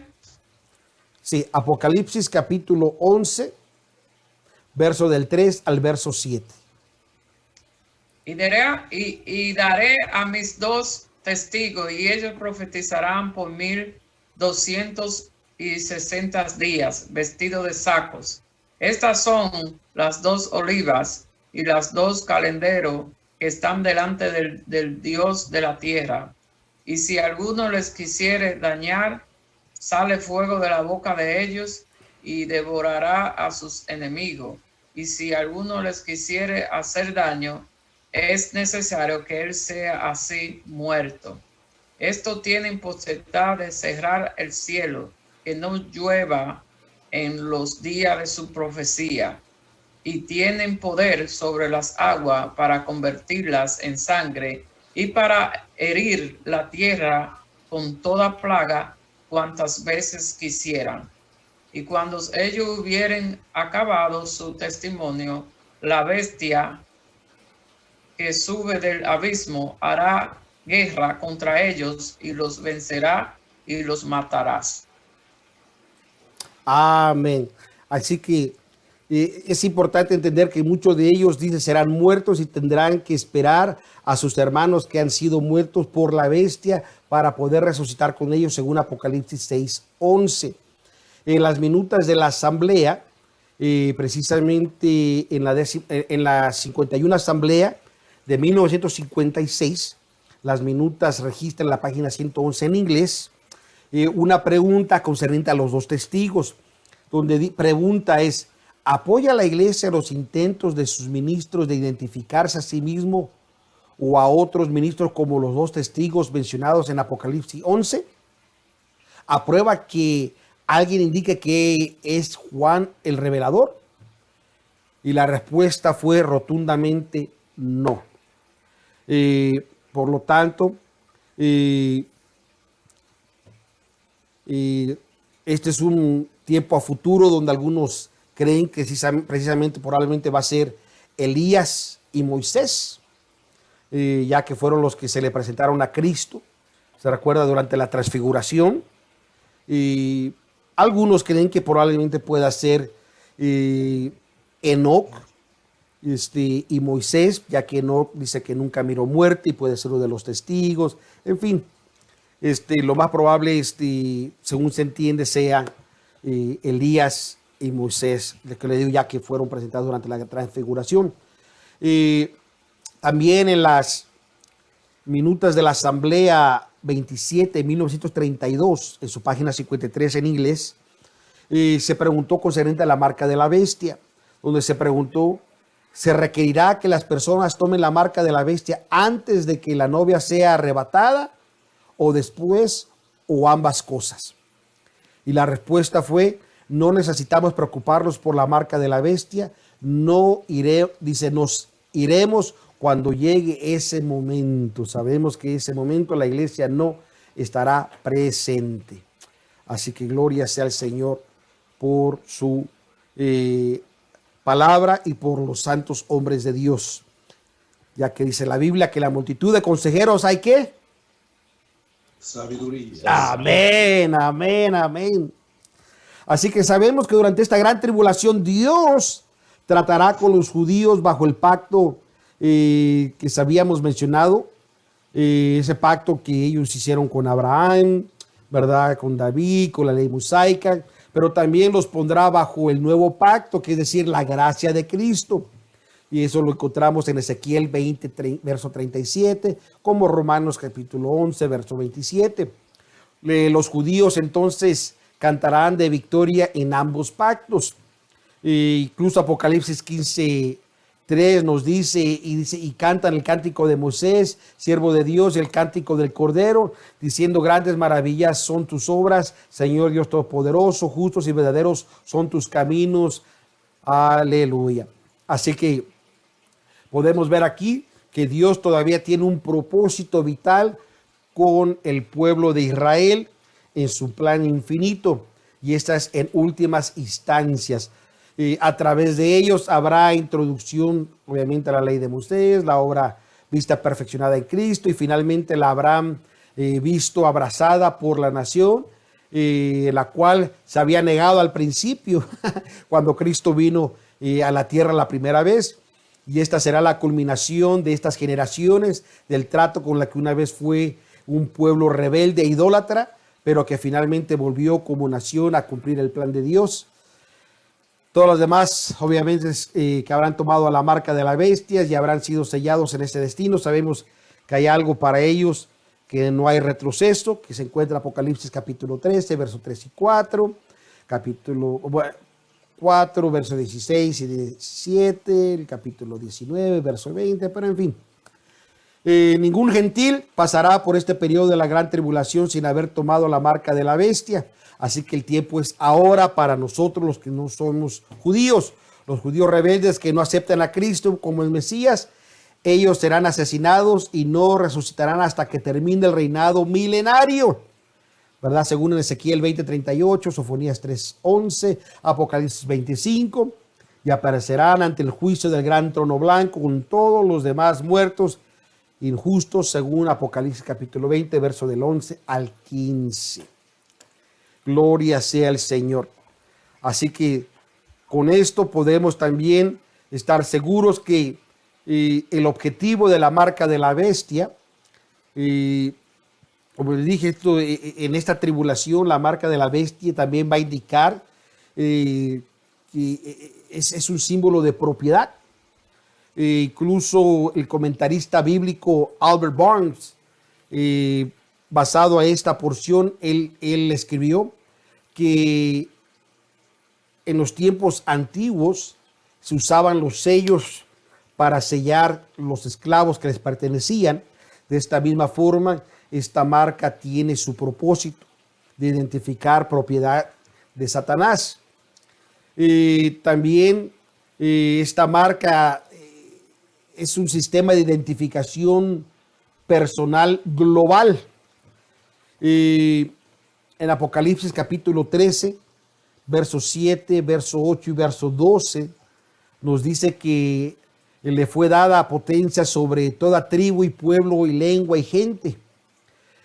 Sí, Apocalipsis capítulo 11, verso del 3 al verso 7. Y daré a mis dos testigos, y ellos profetizarán por 1260 días, vestidos de sacos. Estas son las dos olivas y las dos calenderos que están delante del Dios de la tierra. Y si alguno les quisiere dañar, sale fuego de la boca de ellos y devorará a sus enemigos. Y si alguno les quisiere hacer daño, es necesario que él sea así muerto. Estos tienen potestad de cerrar el cielo, que no llueva en los días de su profecía, y tienen poder sobre las aguas para convertirlas en sangre y para herir la tierra con toda plaga cuantas veces quisieran. Y cuando ellos hubieren acabado su testimonio, la bestia que sube del abismo hará guerra contra ellos y los vencerá y los matarás. Amén. Así que es importante entender que muchos de ellos, dice, serán muertos y tendrán que esperar a sus hermanos que han sido muertos por la bestia para poder resucitar con ellos, según Apocalipsis 6:11. En las minutas de la asamblea, precisamente en la 51 asamblea de 1956, las minutas registran la página 111 en inglés, una pregunta concerniente a los dos testigos, donde pregunta es: ¿apoya la iglesia los intentos de sus ministros de identificarse a sí mismo o a otros ministros como los dos testigos mencionados en Apocalipsis 11? ¿Aprueba que alguien indique que es Juan el revelador? Y la respuesta fue rotundamente no. Por lo tanto, este es un tiempo a futuro donde algunos creen que precisamente probablemente va a ser Elías y Moisés, ya que fueron los que se le presentaron a Cristo, se recuerda, durante la transfiguración. Y algunos creen que probablemente pueda ser Enoc y Moisés, ya que Enoc dice que nunca miró muerte y puede ser uno de los testigos. En fin, lo más probable, según se entiende, sea Elías y Moisés, de que le digo, ya que fueron presentados durante la transfiguración. También en las minutas de la Asamblea 27 de 1932, en su página 53 en inglés, se preguntó concerniente a la marca de la bestia, donde se preguntó: ¿se requerirá que las personas tomen la marca de la bestia antes de que la novia sea arrebatada, o después, o ambas cosas? Y la respuesta fue: no necesitamos preocuparnos por la marca de la bestia, nos iremos cuando llegue ese momento. Sabemos que ese momento la iglesia no estará presente. Así que gloria sea al Señor por su palabra y por los santos hombres de Dios. Ya que dice la Biblia que la multitud de consejeros hay que sabiduría. Amén, amén, amén. Así que sabemos que durante esta gran tribulación Dios tratará con los judíos bajo el pacto que habíamos mencionado, ese pacto que ellos hicieron con Abraham, ¿verdad? Con David, con la ley mosaica, pero también los pondrá bajo el nuevo pacto, que es decir, la gracia de Cristo. Y eso lo encontramos en Ezequiel 20, verso 37, como Romanos capítulo 11, verso 27. Los judíos entonces cantarán de victoria en ambos pactos. Incluso Apocalipsis 15, 3 nos dice, y cantan el cántico de Moisés, siervo de Dios, y el cántico del Cordero, diciendo: grandes maravillas son tus obras, Señor Dios Todopoderoso, justos y verdaderos son tus caminos. Aleluya. Así que podemos ver aquí que Dios todavía tiene un propósito vital con el pueblo de Israel en su plan infinito, y estas en últimas instancias. A través de ellos habrá introducción, obviamente, a la ley de Moisés, la obra vista perfeccionada en Cristo, y finalmente la habrán visto abrazada por la nación, la cual se había negado al principio cuando Cristo vino a la tierra la primera vez. Y esta será la culminación de estas generaciones, del trato con la que una vez fue un pueblo rebelde e idólatra, pero que finalmente volvió como nación a cumplir el plan de Dios. Todos los demás, obviamente, que habrán tomado a la marca de la bestia y habrán sido sellados en ese destino. Sabemos que hay algo para ellos, que no hay retroceso, que se encuentra en Apocalipsis capítulo 13, versos 3 y 4, capítulo 4, versos 16 y 17, el capítulo 19, verso 20, pero en fin. Ningún gentil pasará por este periodo de la gran tribulación sin haber tomado la marca de la bestia. Así que el tiempo es ahora para nosotros, los que no somos judíos. Los judíos rebeldes que no aceptan a Cristo como el Mesías, ellos serán asesinados y no resucitarán hasta que termine el reinado milenario, ¿verdad? Según en Ezequiel 20:38, Sofonías 3:11, Apocalipsis 25, y aparecerán ante el juicio del gran trono blanco con todos los demás muertos injustos, según Apocalipsis capítulo 20, verso del 11 al 15. Gloria sea el Señor. Así que con esto podemos también estar seguros que el objetivo de la marca de la bestia, como les dije, en esta tribulación, la marca de la bestia también va a indicar que es un símbolo de propiedad. Incluso el comentarista bíblico Albert Barnes, basado a esta porción, él escribió que en los tiempos antiguos se usaban los sellos para sellar los esclavos que les pertenecían. De esta misma forma, esta marca tiene su propósito de identificar propiedad de Satanás. También esta marca es un sistema de identificación personal global. En Apocalipsis capítulo 13, verso 7, verso 8 y verso 12, nos dice que le fue dada potencia sobre toda tribu y pueblo y lengua y gente.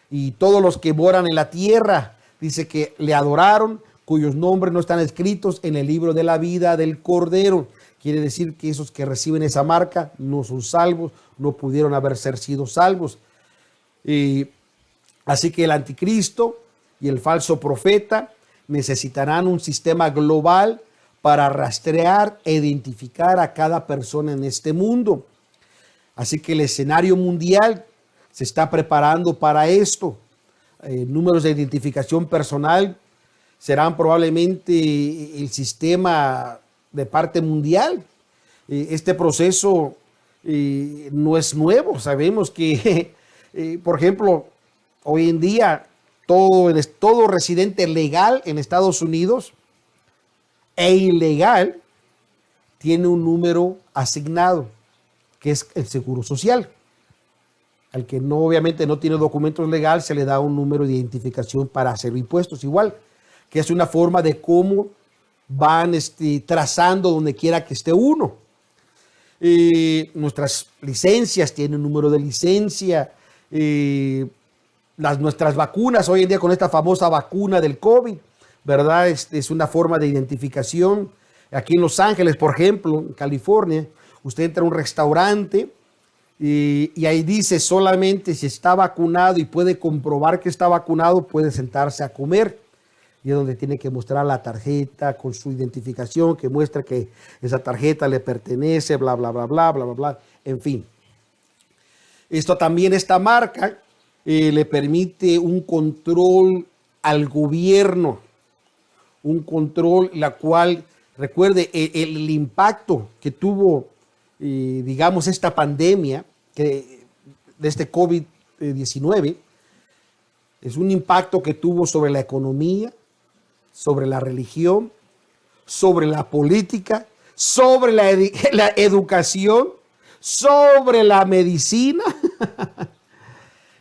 Y todos los que moran en la tierra, dice que le adoraron, cuyos nombres no están escritos en el libro de la vida del Cordero. Quiere decir que esos que reciben esa marca no son salvos, no pudieron haber sido salvos. Así que el anticristo y el falso profeta necesitarán un sistema global para rastrear e identificar a cada persona en este mundo. Así que el escenario mundial se está preparando para esto. Números de identificación personal serán probablemente el sistema de parte mundial. Este proceso no es nuevo. Sabemos que, por ejemplo, hoy en día todo residente legal en Estados Unidos e ilegal tiene un número asignado, que es el Seguro Social. Al que no, obviamente no tiene documentos legales, se le da un número de identificación para hacer impuestos igual, que es una forma de cómo van trazando donde quiera que esté uno. Nuestras licencias tienen un número de licencia. Nuestras vacunas, hoy en día con esta famosa vacuna del COVID, ¿verdad? Es una forma de identificación. Aquí en Los Ángeles, por ejemplo, en California, usted entra a un restaurante y ahí dice solamente si está vacunado y puede comprobar que está vacunado, puede sentarse a comer. y es donde tiene que mostrar la tarjeta con su identificación que muestra que esa tarjeta le pertenece, bla, bla, bla, bla, bla, bla, bla, en fin. Esto también, esta marca le permite un control al gobierno, un control la cual, recuerde, el impacto que tuvo, digamos, esta pandemia de este COVID-19, es un impacto que tuvo sobre la economía, sobre la religión, sobre la política, sobre la educación, sobre la medicina.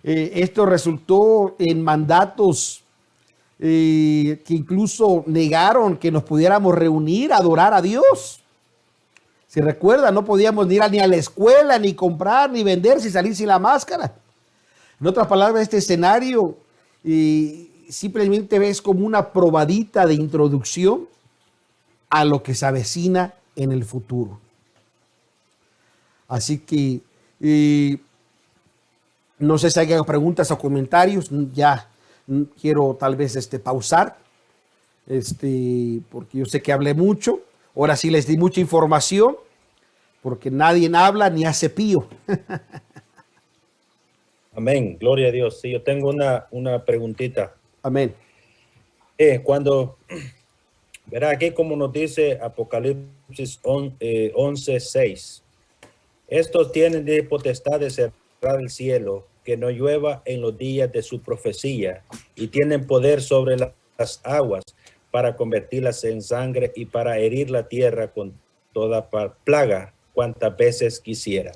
Esto resultó en mandatos que incluso negaron que nos pudiéramos reunir a adorar a Dios. Si recuerdan, no podíamos ir ni a la escuela, ni comprar, ni vender, sin salir sin la máscara. En otras palabras, este escenario simplemente ves como una probadita de introducción a lo que se avecina en el futuro. Así que no sé si hay preguntas o comentarios. Ya quiero tal vez pausar, porque yo sé que hablé mucho. Ahora sí les di mucha información, porque nadie habla ni hace pío. Amén, gloria a Dios. Sí, yo tengo una preguntita. Amén. Cuando, verá aquí como nos dice Apocalipsis 11:6, estos tienen de potestad de cerrar el cielo, que no llueva en los días de su profecía, y tienen poder sobre las aguas para convertirlas en sangre y para herir la tierra con toda plaga cuantas veces quisiera.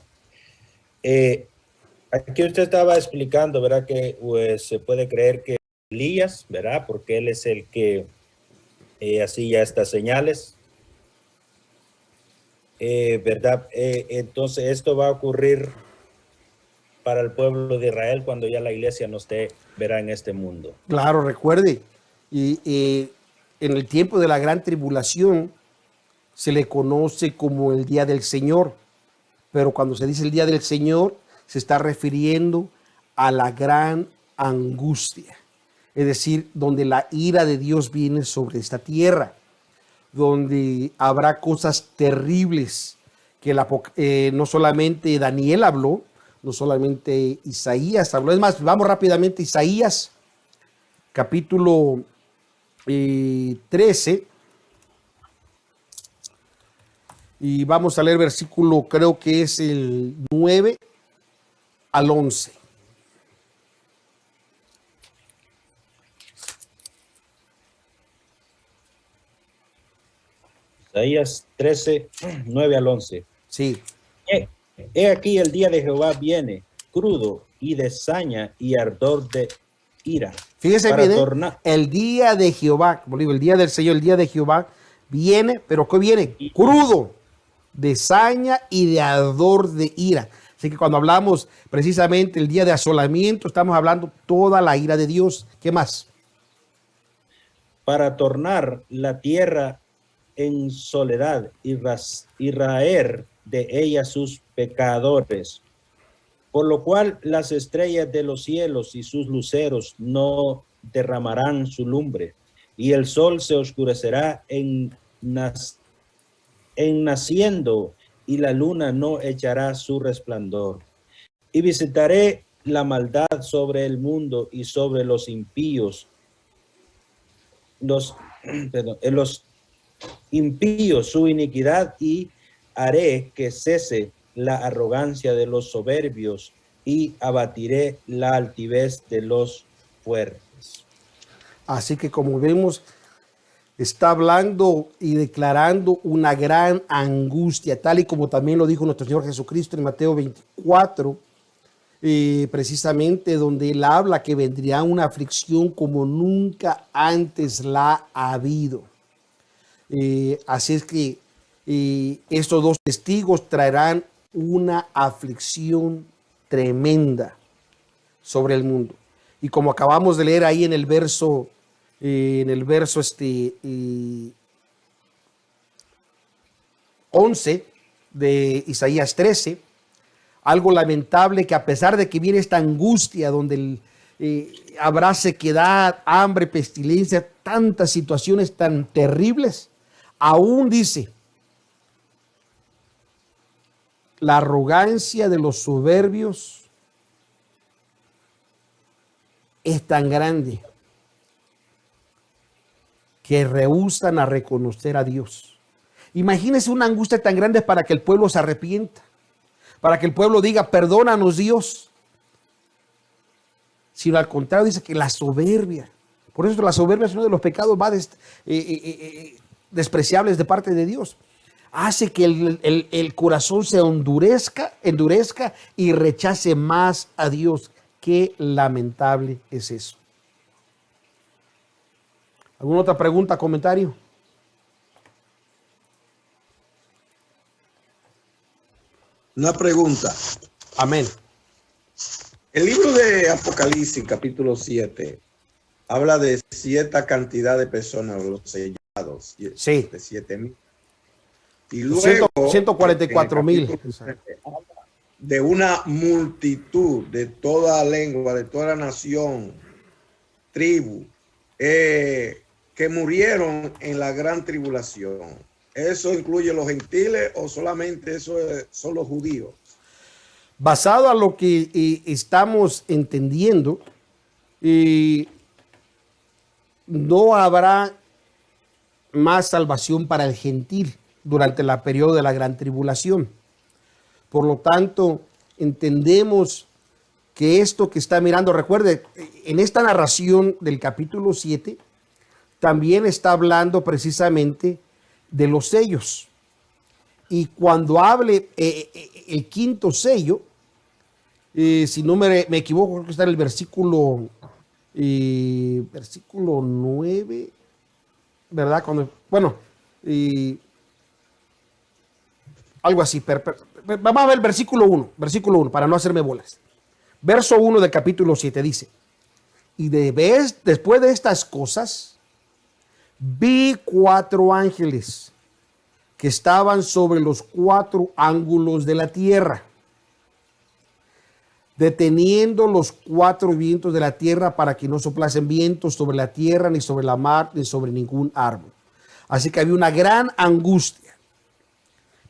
Aquí usted estaba explicando, ¿verdad? Que pues, se puede creer que Elías, ¿verdad? Porque él es el que hacía estas señales, ¿verdad? Entonces esto va a ocurrir para el pueblo de Israel cuando ya la iglesia no esté, verá, en este mundo. Claro, recuerde, y en el tiempo de la gran tribulación se le conoce como el día del Señor, pero cuando se dice el día del Señor se está refiriendo a la gran angustia, es decir, donde la ira de Dios viene sobre esta tierra, donde habrá cosas terribles que no solamente Daniel habló, no solamente Isaías habló. Es más, vamos rápidamente a Isaías, capítulo 13, y vamos a leer versículo, creo que es el 9 al 11. Isaías 13, 9 al 11. Sí. He aquí el día de Jehová viene, crudo y de saña y ardor de ira. Fíjese bien, el día de Jehová, como digo, el día del Señor, el día de Jehová viene, pero ¿qué viene? Crudo, de saña y de ardor de ira. Así que cuando hablamos precisamente el día de asolamiento, estamos hablando toda la ira de Dios. ¿Qué más? Para tornar la tierra en soledad y raer de ella sus pecadores, por lo cual las estrellas de los cielos y sus luceros no derramarán su lumbre, y el sol se oscurecerá en naciendo, y la luna no echará su resplandor. Y visitaré la maldad sobre el mundo y sobre los impíos, los impíos su iniquidad, y haré que cese la arrogancia de los soberbios y abatiré la altivez de los fuertes. Así que como vemos, está hablando y declarando una gran angustia, tal y como también lo dijo nuestro Señor Jesucristo en Mateo 24, precisamente donde él habla que vendría una aflicción como nunca antes la ha habido. Así es que estos dos testigos traerán una aflicción tremenda sobre el mundo. Y como acabamos de leer ahí en el verso 11 de Isaías 13, algo lamentable, que a pesar de que viene esta angustia donde habrá sequedad, hambre, pestilencia, tantas situaciones tan terribles. Aún dice, la arrogancia de los soberbios es tan grande que rehúsan a reconocer a Dios. Imagínense una angustia tan grande para que el pueblo se arrepienta, para que el pueblo diga, perdónanos Dios. Sino al contrario, dice que la soberbia, por eso la soberbia es uno de los pecados más despreciables de parte de Dios. Hace que el corazón se endurezca y rechace más a Dios. Qué lamentable es eso. ¿Alguna otra pregunta, comentario? Una pregunta. Amén. El libro de Apocalipsis, capítulo 7, habla de cierta cantidad de personas, los sellados, sí, de 7,000. Y luego 144,000. De una multitud de toda lengua, de toda nación, tribu, que murieron en la gran tribulación. ¿Eso incluye los gentiles o solamente eso son los judíos? Basado a lo que estamos entendiendo, no habrá más salvación para el gentil durante el periodo de la gran tribulación. Por lo tanto, entendemos que esto que está mirando, recuerde, en esta narración del capítulo 7, también está hablando precisamente de los sellos. Y cuando hable el quinto sello, si no me equivoco, creo que está en el versículo 9, ¿verdad? Algo así. Vamos a ver el versículo 1, para no hacerme bolas. Verso 1 del capítulo 7 dice, y después de estas cosas, vi 4 ángeles que estaban sobre los 4 ángulos de la tierra, deteniendo los 4 vientos de la tierra para que no soplasen vientos sobre la tierra, ni sobre la mar, ni sobre ningún árbol. Así que había una gran angustia.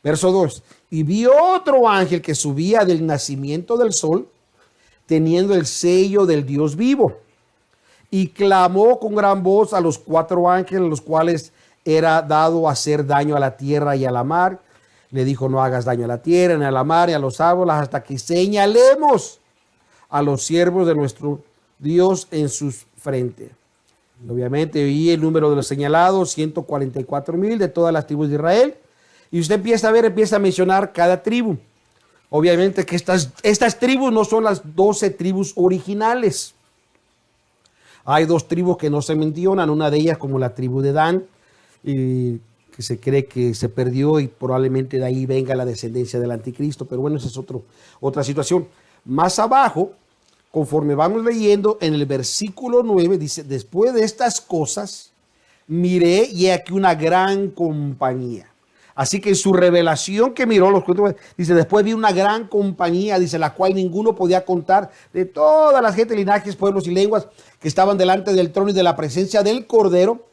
Verso 2. Y vi otro ángel que subía del nacimiento del sol, teniendo el sello del Dios vivo. Y clamó con gran voz a los 4 ángeles, los cuales era dado hacer daño a la tierra y a la mar. Le dijo, no hagas daño a la tierra, ni a la mar, ni a los árboles, hasta que señalemos a los siervos de nuestro Dios en sus frentes. Obviamente vi el número de los señalados, 144,000 de todas las tribus de Israel. Y usted empieza a mencionar cada tribu. Obviamente que estas tribus no son las 12 tribus originales. Hay 2 tribus que no se mencionan, una de ellas como la tribu de Dan, que se cree que se perdió y probablemente de ahí venga la descendencia del anticristo. Pero bueno, esa es otra situación. Más abajo, conforme vamos leyendo, en el versículo 9 dice, después de estas cosas, miré y he aquí una gran compañía. Así que en su revelación que miró, dice, después vi una gran compañía, dice, la cual ninguno podía contar, de todas las gentes, linajes, pueblos y lenguas que estaban delante del trono y de la presencia del Cordero,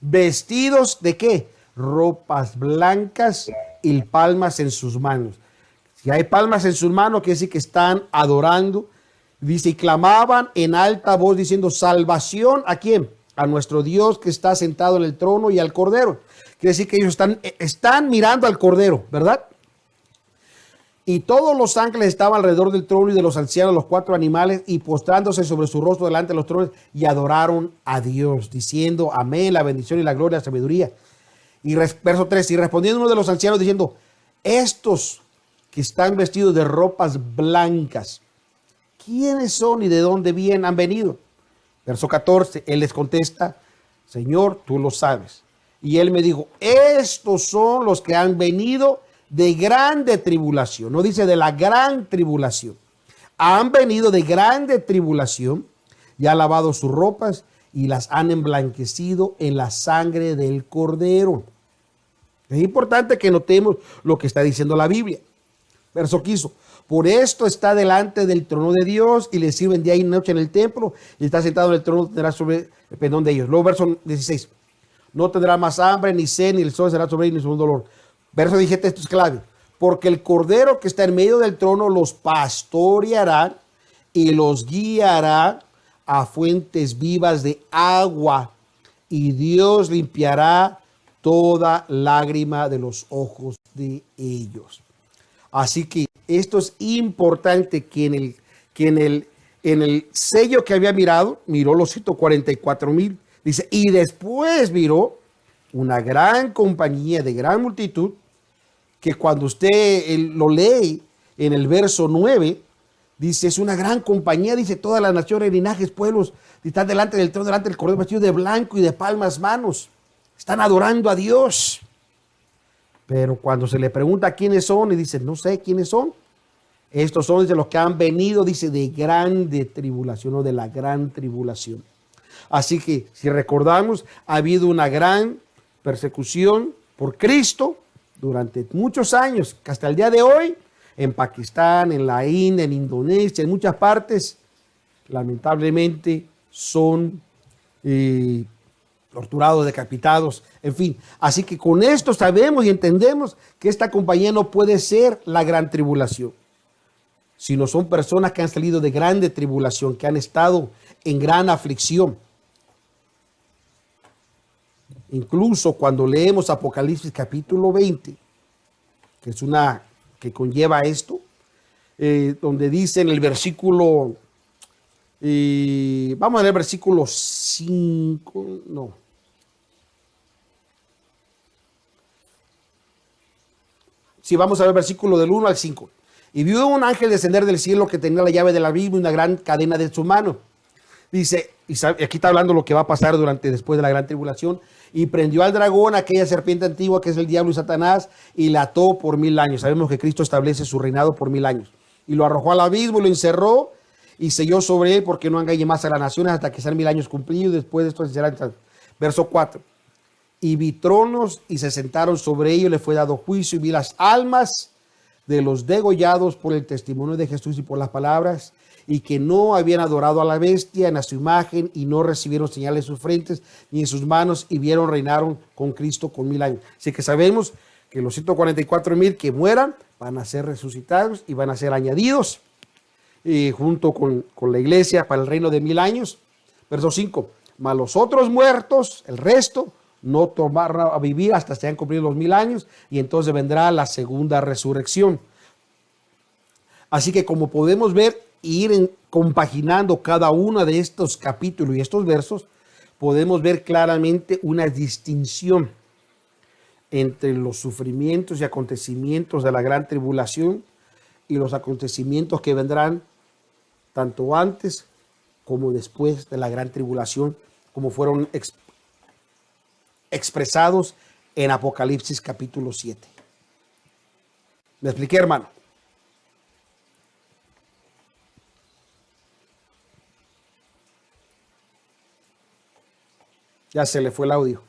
vestidos de ¿qué? Ropas blancas y palmas en sus manos. Si hay palmas en sus manos, quiere decir que están adorando. Dice, y clamaban en alta voz diciendo, salvación, ¿a quién? A nuestro Dios que está sentado en el trono y al Cordero. Quiere decir que ellos están mirando al Cordero, ¿verdad? Y todos los ángeles estaban alrededor del trono y de los ancianos, los 4 animales, y postrándose sobre su rostro delante de los tronos, y adoraron a Dios, diciendo, amén, la bendición y la gloria, la sabiduría. Y verso 3, y respondiendo uno de los ancianos diciendo, estos que están vestidos de ropas blancas, ¿quiénes son y de dónde han venido? Verso 14, él les contesta, Señor, tú lo sabes. Y él me dijo, estos son los que han venido de grande tribulación. No dice de la gran tribulación. Han venido de grande tribulación y han lavado sus ropas y las han emblanquecido en la sangre del Cordero. Es importante que notemos lo que está diciendo la Biblia. Verso 15. Por esto está delante del trono de Dios y le sirven día y noche en el templo y está sentado en el trono, tendrá sobre el pendón de ellos. Luego verso 16. No tendrá más hambre, ni sed, ni el sol será sobre ellos, ni su dolor. Verso 17, esto es clave. Porque el cordero que está en medio del trono los pastoreará y los guiará a fuentes vivas de agua, y Dios limpiará toda lágrima de los ojos de ellos. Así que esto es importante que en el sello que había miró los 144,000. Dice, y después miró una gran compañía de gran multitud, que cuando usted lo lee en el verso 9, dice, es una gran compañía, dice, todas las naciones, linajes, pueblos, están delante del trono, delante del cordero, vestido de blanco y de palmas manos. Están adorando a Dios. Pero cuando se le pregunta quiénes son, y dice, no sé quiénes son. Estos son de los que han venido, dice, de grande tribulación o de la gran tribulación. Así que, si recordamos, ha habido una gran persecución por Cristo durante muchos años, que hasta el día de hoy, en Pakistán, en la India, en Indonesia, en muchas partes, lamentablemente son torturados, decapitados, en fin. Así que con esto sabemos y entendemos que esta compañía no puede ser la gran tribulación, sino son personas que han salido de grande tribulación, que han estado en gran aflicción. Incluso cuando leemos Apocalipsis capítulo 20, que es una que conlleva esto, donde dice en el versículo, vamos a leer el versículo 5, no. Sí, vamos a ver el versículo del 1 al 5. Y vio un ángel descender del cielo que tenía la llave del abismo y una gran cadena de su mano. Dice, y aquí está hablando lo que va a pasar después de la gran tribulación. Y prendió al dragón, aquella serpiente antigua que es el diablo y Satanás, y la ató por 1000 años. Sabemos que Cristo establece su reinado por 1000 años. Y lo arrojó al abismo y lo encerró y selló sobre él, porque no engañe más a las naciones hasta que sean 1000 años cumplidos. Después de esto será. Verso 4. Y vi tronos y se sentaron sobre ellos, le fue dado juicio, y vi las almas de los degollados por el testimonio de Jesús y por las palabras, y que no habían adorado a la bestia en su imagen, y no recibieron señales en sus frentes ni en sus manos, y reinaron con Cristo con 1000 años. Así que sabemos que los 144,000 que mueran van a ser resucitados y van a ser añadidos junto con la iglesia para el reino de 1000 años. Verso 5. Mas los otros muertos, el resto, no tomaron a vivir hasta se hayan cumplido los 1000 años, y entonces vendrá la segunda resurrección. Así que, como podemos ver, compaginando cada uno de estos capítulos y estos versos, podemos ver claramente una distinción entre los sufrimientos y acontecimientos de la gran tribulación y los acontecimientos que vendrán tanto antes como después de la gran tribulación, como fueron expresados en Apocalipsis capítulo 7. ¿Me expliqué, hermano? Ya se le fue el audio.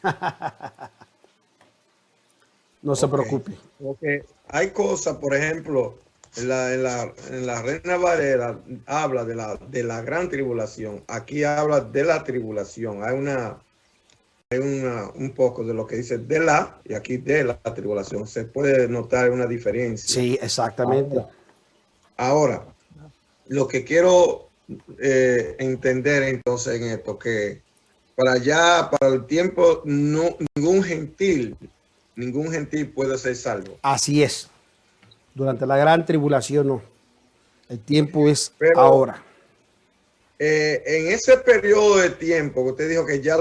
No se preocupe. Okay. Hay cosas, por ejemplo, en la Reina Valera habla de la gran tribulación. Aquí habla de la tribulación. Hay un poco de lo que dice de la, y aquí de la tribulación. Se puede notar una diferencia. Sí, exactamente. Ahora lo que quiero entender entonces en esto, que para el tiempo, ningún gentil puede ser salvo. Así es. Durante la gran tribulación no. El tiempo es ahora. En ese periodo de tiempo, usted dijo que ya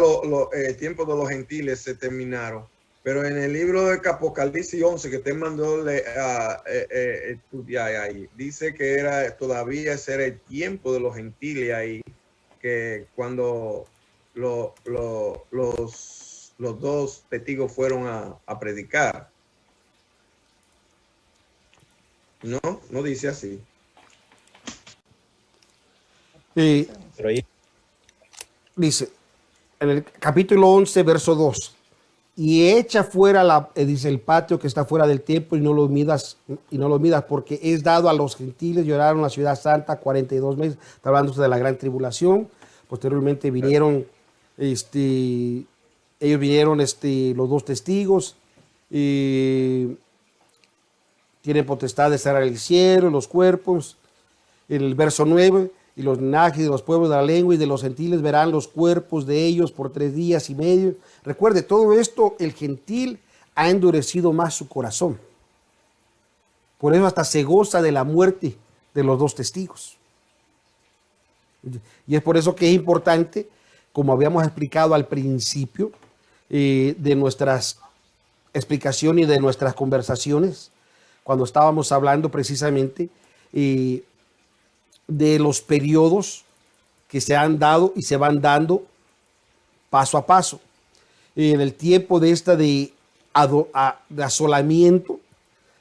el tiempo de los gentiles se terminaron, pero en el libro de Apocalipsis 11 que te mandó a estudiar ahí, dice que todavía era el tiempo de los gentiles ahí, que cuando los dos testigos fueron a predicar. No dice así. Dice en el capítulo 11, verso 2: y echa fuera dice el patio que está fuera del templo y no lo midas porque es dado a los gentiles, lloraron la ciudad santa 42 meses, está hablando de la gran tribulación. Posteriormente vinieron, ellos vinieron, los dos testigos, tienen potestad de cerrar el cielo, los cuerpos. En el verso 9, y los linajes de los pueblos de la lengua y de los gentiles verán los cuerpos de ellos por 3 días y medio. Recuerde, todo esto, el gentil ha endurecido más su corazón. Por eso hasta se goza de la muerte de los dos testigos. Y es por eso que es importante, como habíamos explicado al principio de nuestras explicaciones y de nuestras conversaciones, cuando estábamos hablando precisamente de los periodos que se han dado y se van dando paso a paso. En el tiempo de asolamiento,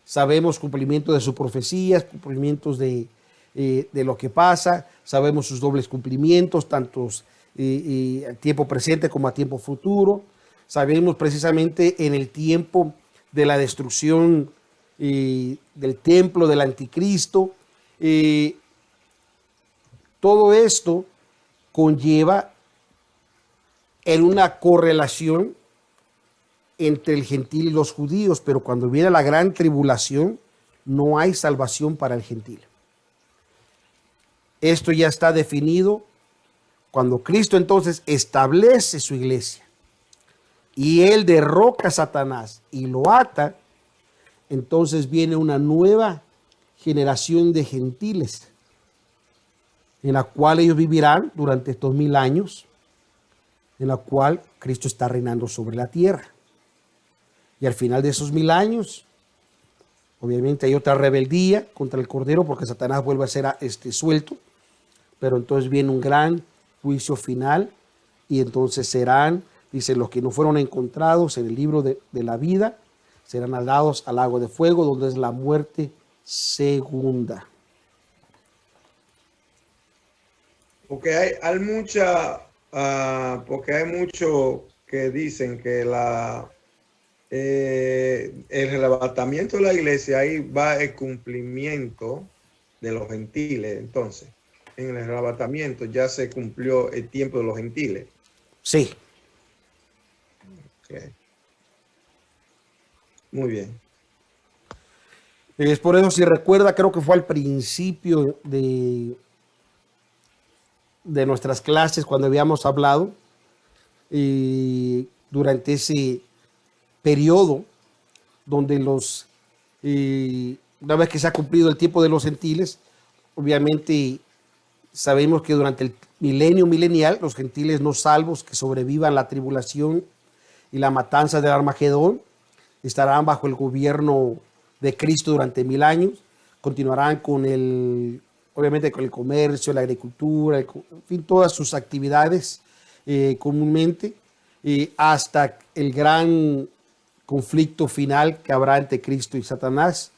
sabemos cumplimiento de sus profecías, cumplimientos de lo que pasa, sabemos sus dobles cumplimientos, tanto a tiempo presente como a tiempo futuro. Sabemos precisamente en el tiempo de la destrucción del templo del anticristo. Todo esto conlleva en una correlación entre el gentil y los judíos, pero cuando viene la gran tribulación, no hay salvación para el gentil. Esto ya está definido cuando Cristo entonces establece su iglesia y él derroca a Satanás y lo ata, entonces viene una nueva generación de gentiles en la cual ellos vivirán durante estos 1000 años, en la cual Cristo está reinando sobre la tierra. Y al final de esos 1000 años, obviamente hay otra rebeldía contra el Cordero porque Satanás vuelve a ser suelto, pero entonces viene un gran juicio final y entonces serán, dice, los que no fueron encontrados en el libro de la vida, serán dados al lago de fuego, donde es la muerte segunda. Porque hay mucho que dicen que el arrebatamiento de la iglesia, ahí va el cumplimiento de los gentiles. Entonces, en el arrebatamiento ya se cumplió el tiempo de los gentiles. Sí. Okay. Muy bien. Es por eso, si recuerda, creo que fue al principio de nuestras clases cuando habíamos hablado, durante ese periodo donde una vez que se ha cumplido el tiempo de los gentiles, obviamente sabemos que durante el milenio milenial, los gentiles no salvos que sobrevivan la tribulación y la matanza del Armagedón estarán bajo el gobierno de Cristo durante 1000 años, continuarán obviamente con el comercio, la agricultura, en fin, todas sus actividades comúnmente, hasta el gran conflicto final que habrá entre Cristo y Satanás.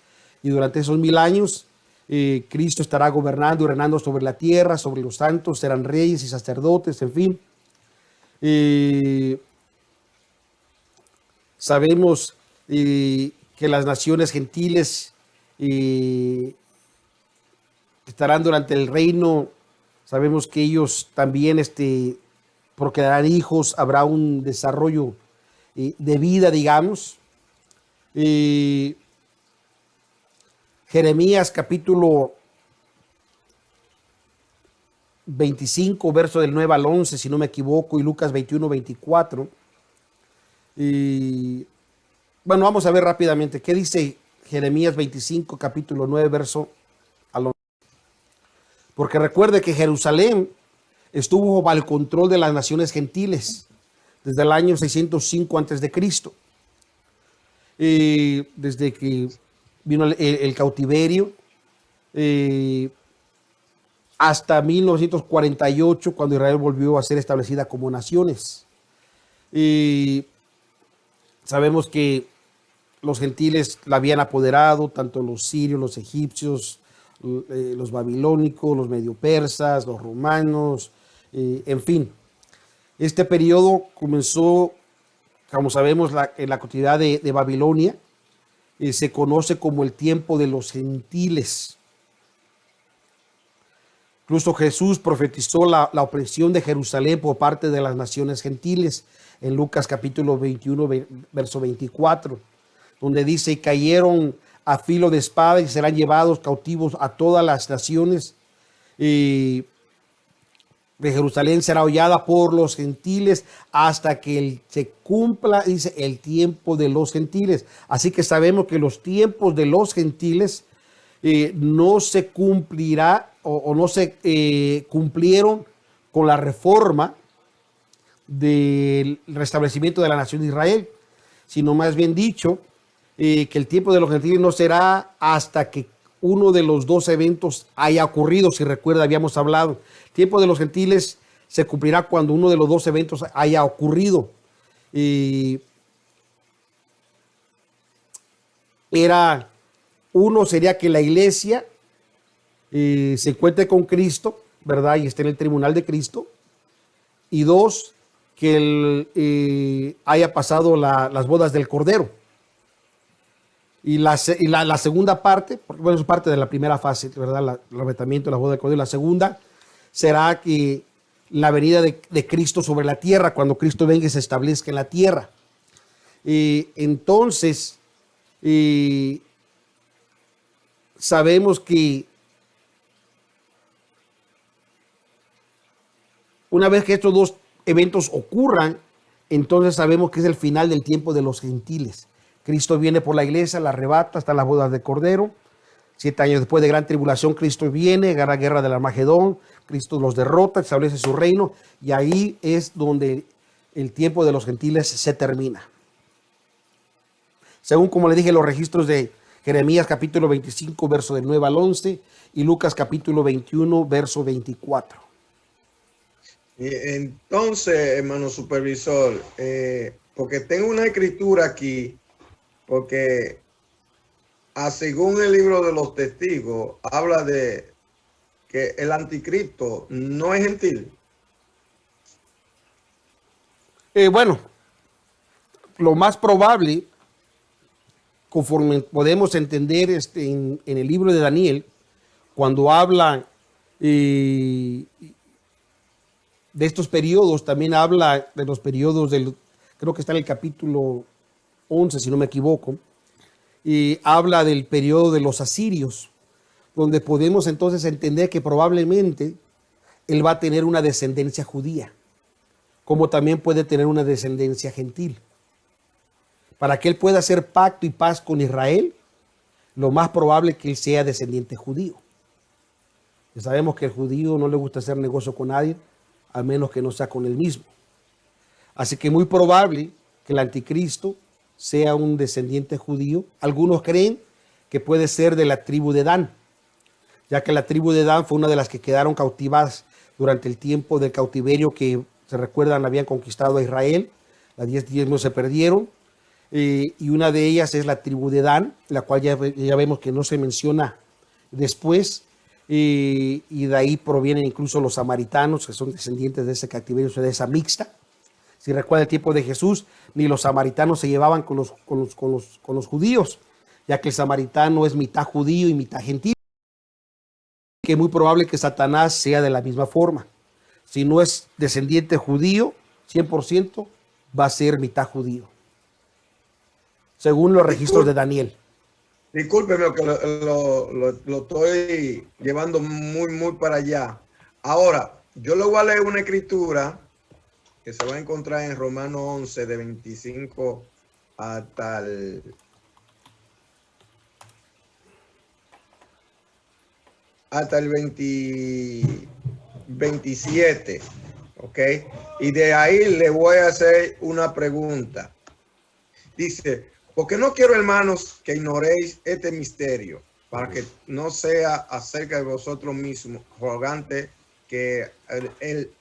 Y durante esos 1000 años, Cristo estará gobernando y reinando sobre la tierra, sobre los santos, serán reyes y sacerdotes, en fin. Sabemos que las naciones gentiles estarán durante el reino. Sabemos que ellos también procrearán hijos, habrá un desarrollo de vida, digamos. Jeremías capítulo 25, verso del 9 al 11, si no me equivoco, y Lucas 21, 24. Bueno, vamos a ver rápidamente qué dice Jeremías 25, capítulo 9, verso al 11. Porque recuerde que Jerusalén estuvo bajo el control de las naciones gentiles desde el año 605 a.C. Desde que vino el cautiverio hasta 1948, cuando Israel volvió a ser establecida como naciones. Sabemos que los gentiles la habían apoderado, tanto los sirios, los egipcios, los babilónicos, los medio persas, los romanos, en fin. Este periodo comenzó como sabemos, en la cautividad de Babilonia, se conoce como el tiempo de los gentiles. Incluso Jesús profetizó la opresión de Jerusalén por parte de las naciones gentiles en Lucas capítulo 21, verso 24, donde dice: y cayeron a filo de espada y serán llevados cautivos a todas las naciones, y de Jerusalén será hollada por los gentiles hasta que se cumpla, dice, el tiempo de los gentiles. Así que sabemos que los tiempos de los gentiles no se cumplirá o no se cumplieron con la reforma del restablecimiento de la nación de Israel, sino más bien dicho, que el tiempo de los gentiles no será hasta que uno de los dos eventos haya ocurrido. Si recuerda, habíamos hablado, el tiempo de los gentiles se cumplirá cuando uno de los dos eventos haya ocurrido. Uno sería que la iglesia se encuentre con Cristo, ¿verdad? Y esté en el tribunal de Cristo. Y dos, que él haya pasado las bodas del Cordero. Y la segunda parte, porque bueno, es parte de la primera fase, ¿verdad? El arrebatamiento de la boda del Cordero. La segunda será que la venida de Cristo sobre la tierra, cuando Cristo venga y se establezca en la tierra. Entonces, sabemos que una vez que estos dos eventos ocurran, entonces sabemos que es el final del tiempo de los gentiles. Cristo viene por la iglesia, la arrebata hasta las bodas de Cordero. 7 años después de gran tribulación, Cristo viene, gana guerra del Armagedón, Cristo los derrota, establece su reino, y ahí es donde el tiempo de los gentiles se termina. Según, como le dije, los registros de Jeremías capítulo 25, verso del 9 al 11, y Lucas capítulo 21, verso 24. Entonces, hermano supervisor, porque tengo una escritura aquí, porque según el libro de los testigos, habla de que el anticristo no es gentil. Bueno, lo más probable, conforme podemos entender en el libro de Daniel, cuando habla de estos periodos, también habla de los periodos creo que está en el capítulo 11, si no me equivoco, y habla del periodo de los asirios, donde podemos entonces entender que probablemente él va a tener una descendencia judía, como también puede tener una descendencia gentil. Para que él pueda hacer pacto y paz con Israel, lo más probable es que él sea descendiente judío. Y sabemos que el judío no le gusta hacer negocio con nadie, a menos que no sea con él mismo. Así que muy probable que el anticristo sea un descendiente judío. Algunos creen que puede ser de la tribu de Dan, ya que la tribu de Dan fue una de las que quedaron cautivadas durante el tiempo del cautiverio que, se recuerdan, habían conquistado a Israel. Las 10 diezmos se perdieron, y una de ellas es la tribu de Dan, la cual ya vemos que no se menciona después, y de ahí provienen incluso los samaritanos, que son descendientes de ese cautiverio, de esa mixta. Si recuerda el tiempo de Jesús, ni los samaritanos se llevaban con los judíos, ya que el samaritano es mitad judío y mitad gentil. Que es muy probable que Satanás sea de la misma forma. Si no es descendiente judío, 100% va a ser mitad judío, según los registros de Daniel. Discúlpeme que lo estoy llevando muy para allá. Ahora, yo le voy a leer una escritura que se va a encontrar en Romanos 11, de 25 hasta el 27, ¿ok? Y de ahí le voy a hacer una pregunta. Dice: porque no quiero, hermanos, que ignoréis este misterio, para que no sea acerca de vosotros mismos, rogante que el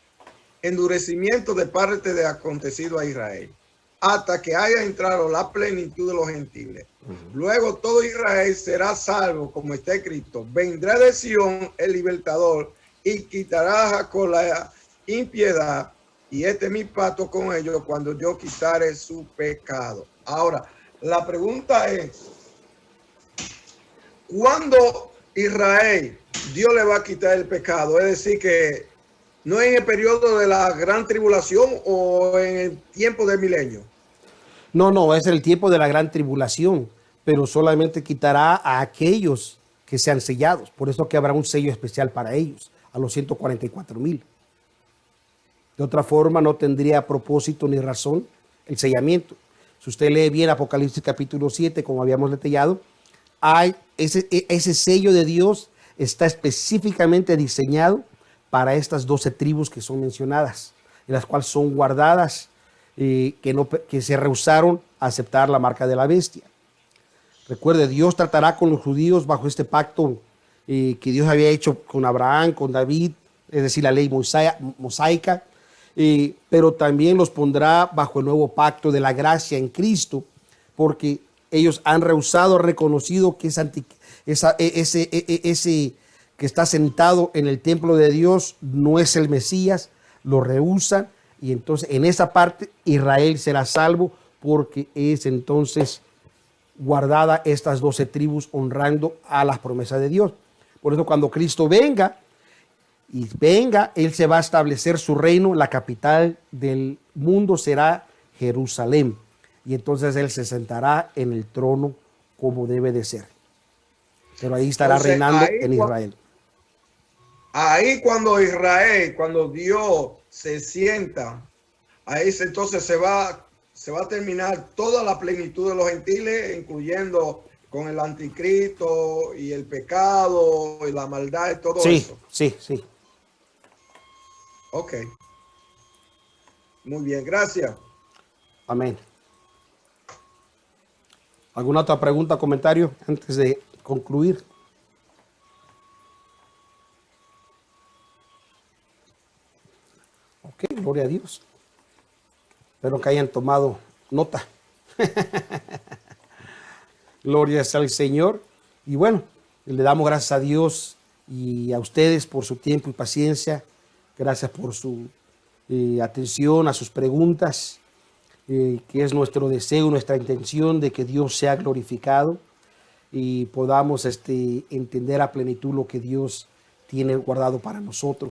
endurecimiento de parte de acontecido a Israel, hasta que haya entrado la plenitud de los gentiles. Luego todo Israel será salvo, como está escrito: vendrá de Sión el libertador y quitará a Jacob la impiedad, y este es mi pacto con ellos cuando yo quitare su pecado. Ahora, la pregunta es, ¿cuándo Israel, Dios le va a quitar el pecado? Es decir, que no en el periodo de la gran tribulación o en el tiempo del milenio. No, no, es el tiempo de la gran tribulación, pero solamente quitará a aquellos que sean sellados. Por eso que habrá un sello especial para ellos, a los 144,000. De otra forma, no tendría propósito ni razón el sellamiento. Si usted lee bien Apocalipsis capítulo 7, como habíamos detallado, hay ese sello de Dios está específicamente diseñado para estas 12 tribus que son mencionadas, en las cuales son guardadas, que se rehusaron a aceptar la marca de la bestia. Recuerde, Dios tratará con los judíos bajo este pacto que Dios había hecho con Abraham, con David, es decir, la ley mosaica, pero también los pondrá bajo el nuevo pacto de la gracia en Cristo, porque ellos han rehusado, reconocido que ese que está sentado en el templo de Dios no es el Mesías, lo rehusan, y entonces en esa parte Israel será salvo, porque es entonces guardada estas 12 tribus honrando a las promesas de Dios. Por eso cuando Cristo venga, Él se va a establecer su reino, la capital del mundo será Jerusalén. Y entonces Él se sentará en el trono como debe de ser. Pero ahí estará reinando en Israel. Ahí cuando Israel, cuando Dios se sienta, ahí entonces se va a terminar toda la plenitud de los gentiles, incluyendo con el anticristo y el pecado y la maldad y todo eso. Sí. Ok. Muy bien, gracias. Amén. ¿Alguna otra pregunta o comentario antes de concluir? Ok, gloria a Dios. Espero que hayan tomado nota. Gloria al Señor. Y bueno, le damos gracias a Dios y a ustedes por su tiempo y paciencia. Gracias por su atención a sus preguntas, que es nuestro deseo, nuestra intención de que Dios sea glorificado y podamos entender a plenitud lo que Dios tiene guardado para nosotros.